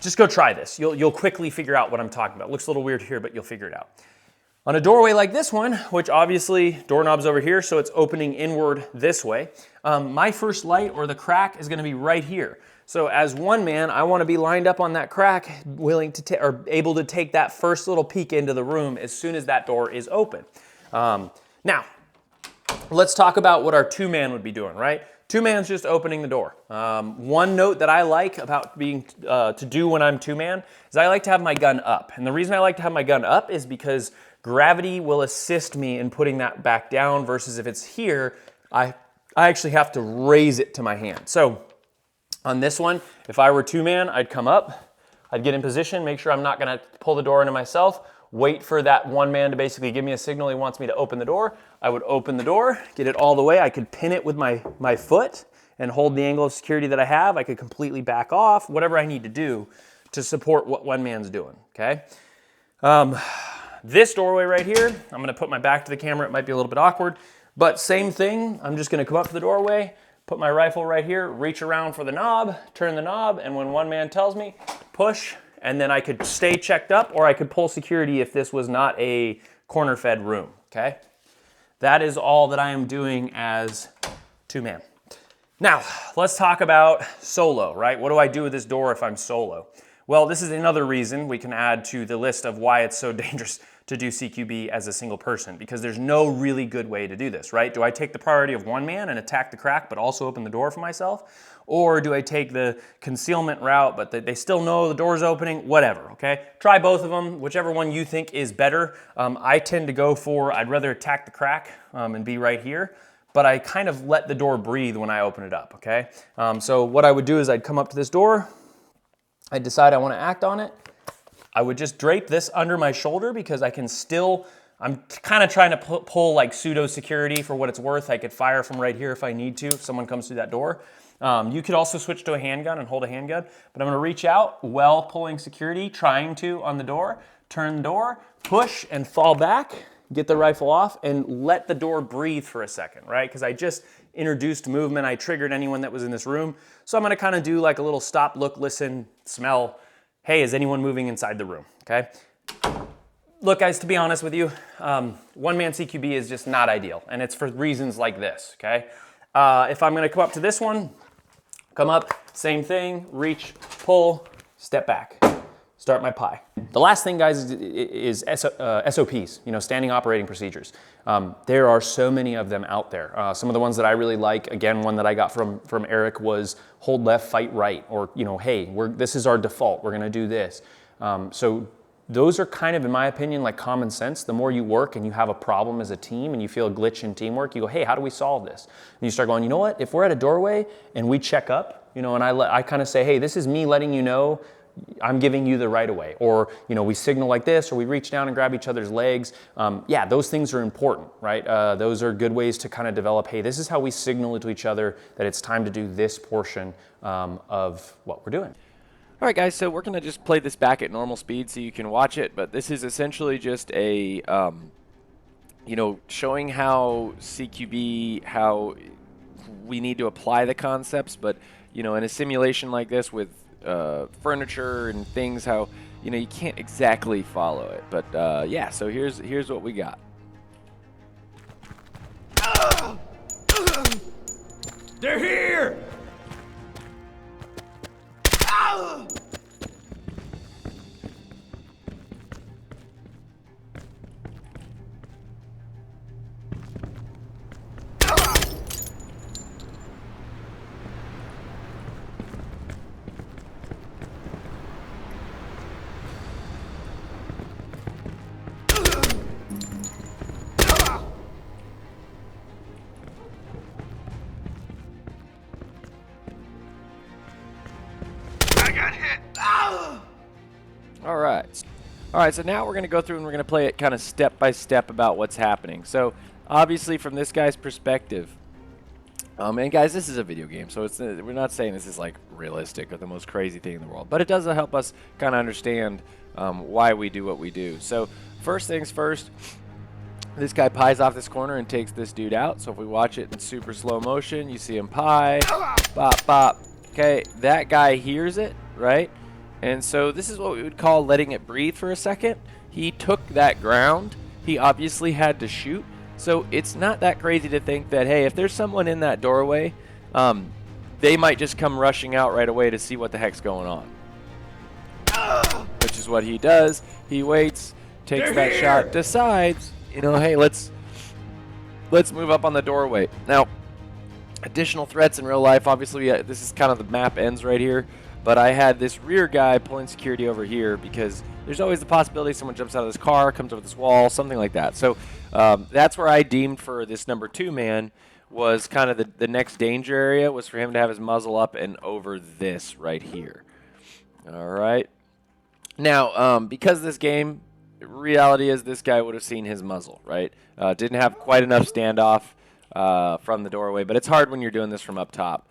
Just go try this. You'll quickly figure out what I'm talking about. Looks a little weird here, but you'll figure it out. On a doorway like this one, which obviously doorknob's over here, so it's opening inward this way, my first light or the crack is gonna be right here. So as one man, I wanna be lined up on that crack, willing to or able to take that first little peek into the room as soon as that door is open. Now, let's talk about what our two-man would be doing, right? Two-man's just opening the door. One note that I like about being to do when I'm two-man is I like to have my gun up. And the reason I like to have my gun up is because gravity will assist me in putting that back down versus if it's here, I actually have to raise it to my hand. So on this one, if I were two-man, I'd come up, I'd get in position, make sure I'm not gonna pull the door into myself, wait for that one man to basically give me a signal he wants me to open the door. I would open the door, get it all the way. I could pin it with my foot and hold the angle of security that I have. I could completely back off, whatever I need to do to support what one man's doing, okay? This doorway right here, I'm gonna put my back to the camera. It might be a little bit awkward, but same thing. I'm just gonna come up to the doorway, put my rifle right here, reach around for the knob, turn the knob, and when one man tells me, push, and then I could stay checked up or I could pull security if this was not a corner-fed room, okay? That is all that I am doing as two-man. Now, let's talk about solo, right? What do I do with this door if I'm solo? Well, this is another reason we can add to the list of why it's so dangerous to do CQB as a single person, because there's no really good way to do this, right? Do I take the priority of one man and attack the crack but also open the door for myself? Or do I take the concealment route, but they still know the door's opening? Whatever, okay? Try both of them, whichever one you think is better. I tend to go for, I'd rather attack the crack and be right here, but I kind of let the door breathe when I open it up, okay? So what I would do is I'd come up to this door, I'd decide I wanna act on it. I would just drape this under my shoulder because I can still, I'm kind of trying to pull like pseudo security for what it's worth. I could fire from right here if I need to, if someone comes through that door. You could also switch to a handgun and hold a handgun, but I'm gonna reach out while pulling security, trying to on the door, turn the door, push and fall back, get the rifle off and let the door breathe for a second, right? Because I just introduced movement, I triggered anyone that was in this room. So I'm gonna kind of do like a little stop, look, listen, smell. Hey, is anyone moving inside the room, okay? Look guys, to be honest with you, one-man CQB is just not ideal, and it's for reasons like this, okay? If I'm gonna come up to this one, come up, same thing, reach, pull, step back, start my pie. The last thing, guys, is SOPs, you know, standing operating procedures. There are so many of them out there. Some of the ones that I really like, again, one that I got from Eric was hold left, fight right, or, you know, hey, this is our default, we're gonna do this. So those are kind of, in my opinion, like common sense. The more you work and you have a problem as a team and you feel a glitch in teamwork, you go, hey, how do we solve this? And you start going, you know what, if we're at a doorway and we check up, you know, and I kind of say, hey, this is me letting you know I'm giving you the right of way, or, you know, we signal like this, or we reach down and grab each other's legs. Yeah, those things are important, right? Those are good ways to kind of develop, hey, this is how we signal to each other that it's time to do this portion of what we're doing. All right, guys, so we're going to just play this back at normal speed so you can watch it, but this is essentially just a, you know, showing how CQB, how we need to apply the concepts, but, you know, in a simulation like this with furniture and things, how, you know, you can't exactly follow it. But, yeah, so here's what we got. They're here! All right, so now we're going to go through and we're going to play it kind of step by step about what's happening. So obviously from this guy's perspective, and guys, this is a video game, so we're not saying this is like realistic or the most crazy thing in the world, but it does help us kind of understand why we do what we do. So first things first, this guy pies off this corner and takes this dude out. So if we watch it in super slow motion, you see him pie, bop, bop. Okay, that guy hears it, right? And so this is what we would call letting it breathe for a second. He took that ground. He obviously had to shoot. So it's not that crazy to think that, hey, if there's someone in that doorway, they might just come rushing out right away to see what the heck's going on. Which is what he does. He waits, takes that shot, decides, you know, hey, let's move up on the doorway. Now, additional threats in real life, obviously, this is kind of the map ends right here. But I had this rear guy pulling security over here because there's always the possibility someone jumps out of this car, comes over this wall, something like that. So that's where I deemed for this number 2 man was kind of the next danger area was for him to have his muzzle up and over this right here. All right. Now, because this game, reality is this guy would have seen his muzzle, right? Didn't have quite enough standoff from the doorway, but it's hard when you're doing this from up top.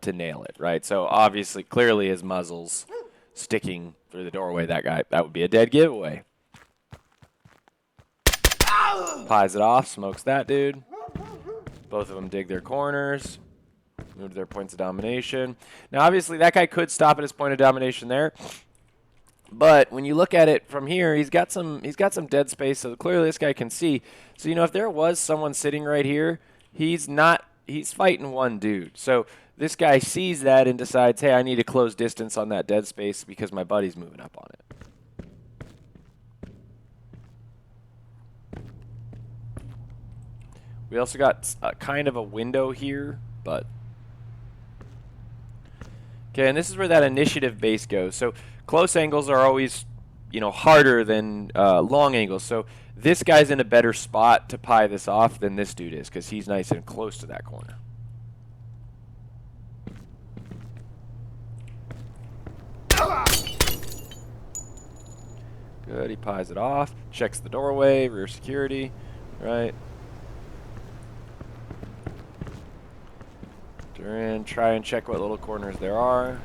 To nail it, right? So obviously, clearly his muzzle's sticking through the doorway. That would be a dead giveaway. Pies it off, smokes that dude. Both of them dig their corners, move to their points of domination. Now, obviously, that guy could stop at his point of domination there. But when you look at it from here, he's got some dead space, so clearly this guy can see. So, you know, if there was someone sitting right here, he's fighting one dude. So this guy sees that and decides, hey, I need to close distance on that dead space because my buddy's moving up on it. We also got kind of a window here, but Okay, and this is where that initiative base goes. So close angles are always, harder than long angles. So this guy's in a better spot to pie this off than this dude is because he's nice and close to that corner. Good, he pies it off, checks the doorway, rear security, right? And try and check what little corners there are.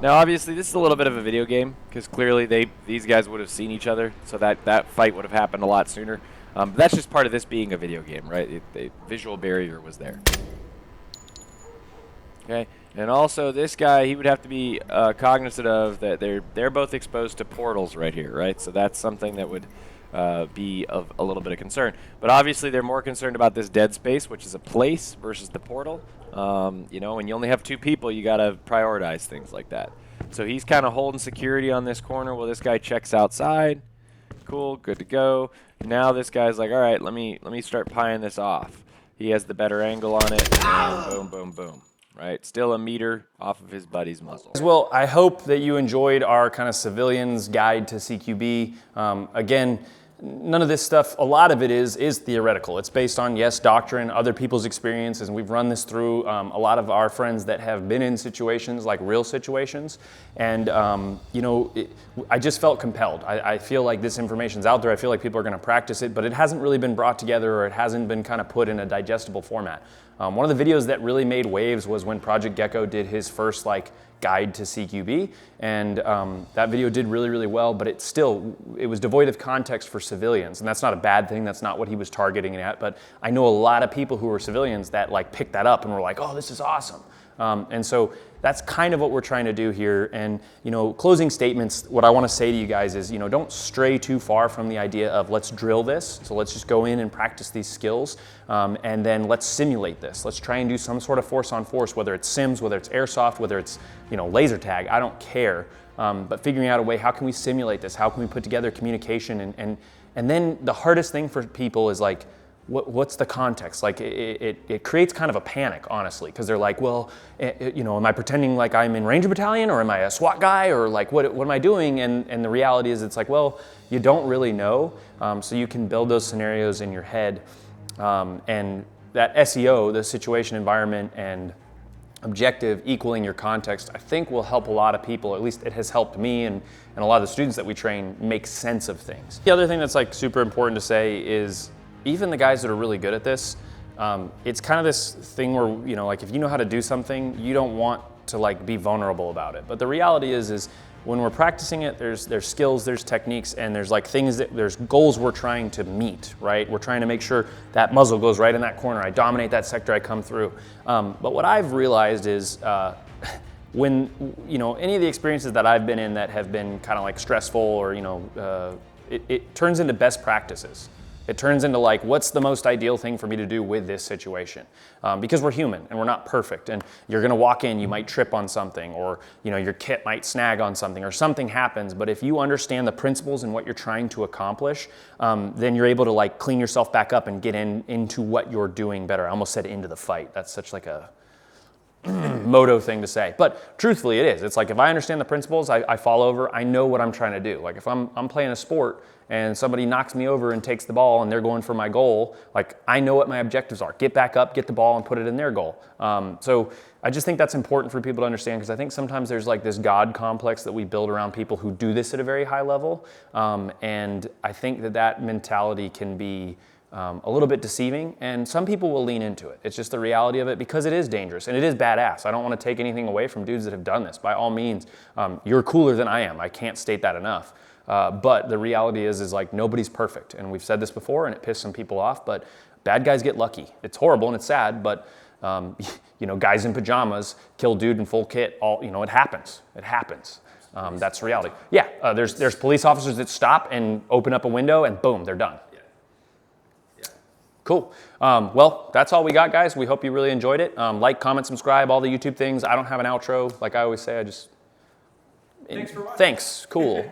Now, obviously, this is a little bit of a video game because clearly these guys would have seen each other, so that fight would have happened a lot sooner. But that's just part of this being a video game, right? The visual barrier was there. Okay, and also this guy, he would have to be cognizant of that they're both exposed to portals right here, right? So that's something that would be of a little bit of concern. But obviously, they're more concerned about this dead space, which is a place, versus the portal. When you only have 2 people, you got to prioritize things like that. So he's kind of holding security on this corner while this guy checks outside. Cool, good to go. Now this guy's like, all right, let me start pieing this off. He has the better angle on it. And boom, boom, boom. Right, still a meter off of his buddy's muzzle. Well, I hope that you enjoyed our kind of civilians guide to CQB. Again, none of this stuff, a lot of it is theoretical. It's based on, yes, doctrine, other people's experiences, and we've run this through a lot of our friends that have been in situations, like real situations. And, I just felt compelled. I feel like this information's out there. I feel like people are going to practice it, but it hasn't really been brought together, or it hasn't been kind of put in a digestible format. One of the videos that really made waves was when Project Gecko did his first guide to CQB, and that video did really, really well, but it was devoid of context for civilians, and that's not a bad thing. That's not what he was targeting it at, but I know a lot of people who were civilians that picked that up and were like, oh, this is awesome. And so that's kind of what we're trying to do here. And, closing statements, what I want to say to you guys is, don't stray too far from the idea of let's drill this. So let's just go in and practice these skills. And then let's simulate this. Let's try and do some sort of force on force, whether it's sims, whether it's airsoft, whether it's, laser tag, I don't care. But figuring out a way, how can we simulate this? How can we put together communication? And then the hardest thing for people is what's the context? It creates kind of a panic, honestly, because they're like, well, am I pretending like I'm in Ranger Battalion, or am I a SWAT guy, or what am I doing? And the reality is, it's well, you don't really know, so you can build those scenarios in your head, and that SEO, the situation, environment, and objective equaling your context, I think will help a lot of people. At least it has helped me and a lot of the students that we train make sense of things. The other thing that's super important to say is, even the guys that are really good at this, it's kind of this thing where, if you know how to do something, you don't want to be vulnerable about it. But the reality is when we're practicing it, there's skills, there's techniques, and there's there's goals we're trying to meet, right? We're trying to make sure that muzzle goes right in that corner. I dominate that sector, I come through. But what I've realized is when, any of the experiences that I've been in that have been kind of stressful, or, it turns into best practices. It turns into what's the most ideal thing for me to do with this situation? Because we're human and we're not perfect, and you're gonna walk in, you might trip on something, or your kit might snag on something, or something happens. But if you understand the principles and what you're trying to accomplish, then you're able to clean yourself back up and get into what you're doing better. I almost said into the fight. That's such a moto thing to say, but truthfully it is. It's if I understand the principles, I fall over, I know what I'm trying to do. If I'm playing a sport and somebody knocks me over and takes the ball and they're going for my goal, I know what my objectives are. Get back up, get the ball, and put it in their goal. So I just think that's important for people to understand, because I think sometimes there's this God complex that we build around people who do this at a very high level, and I think that mentality can be a little bit deceiving, and some people will lean into it. It's just the reality of it, because it is dangerous and it is badass. I don't want to take anything away from dudes that have done this. By all means, you're cooler than I am. I can't state that enough. But the reality is nobody's perfect, and we've said this before, and it pissed some people off. But bad guys get lucky. It's horrible and it's sad, but guys in pajamas kill dude in full kit. It happens. It happens. That's reality. Yeah, there's police officers that stop and open up a window, and boom, they're done. Cool. Well, that's all we got, guys. We hope you really enjoyed it. Like, comment, subscribe, all the YouTube things. I don't have an outro. Like I always say, I just Thanks, cool.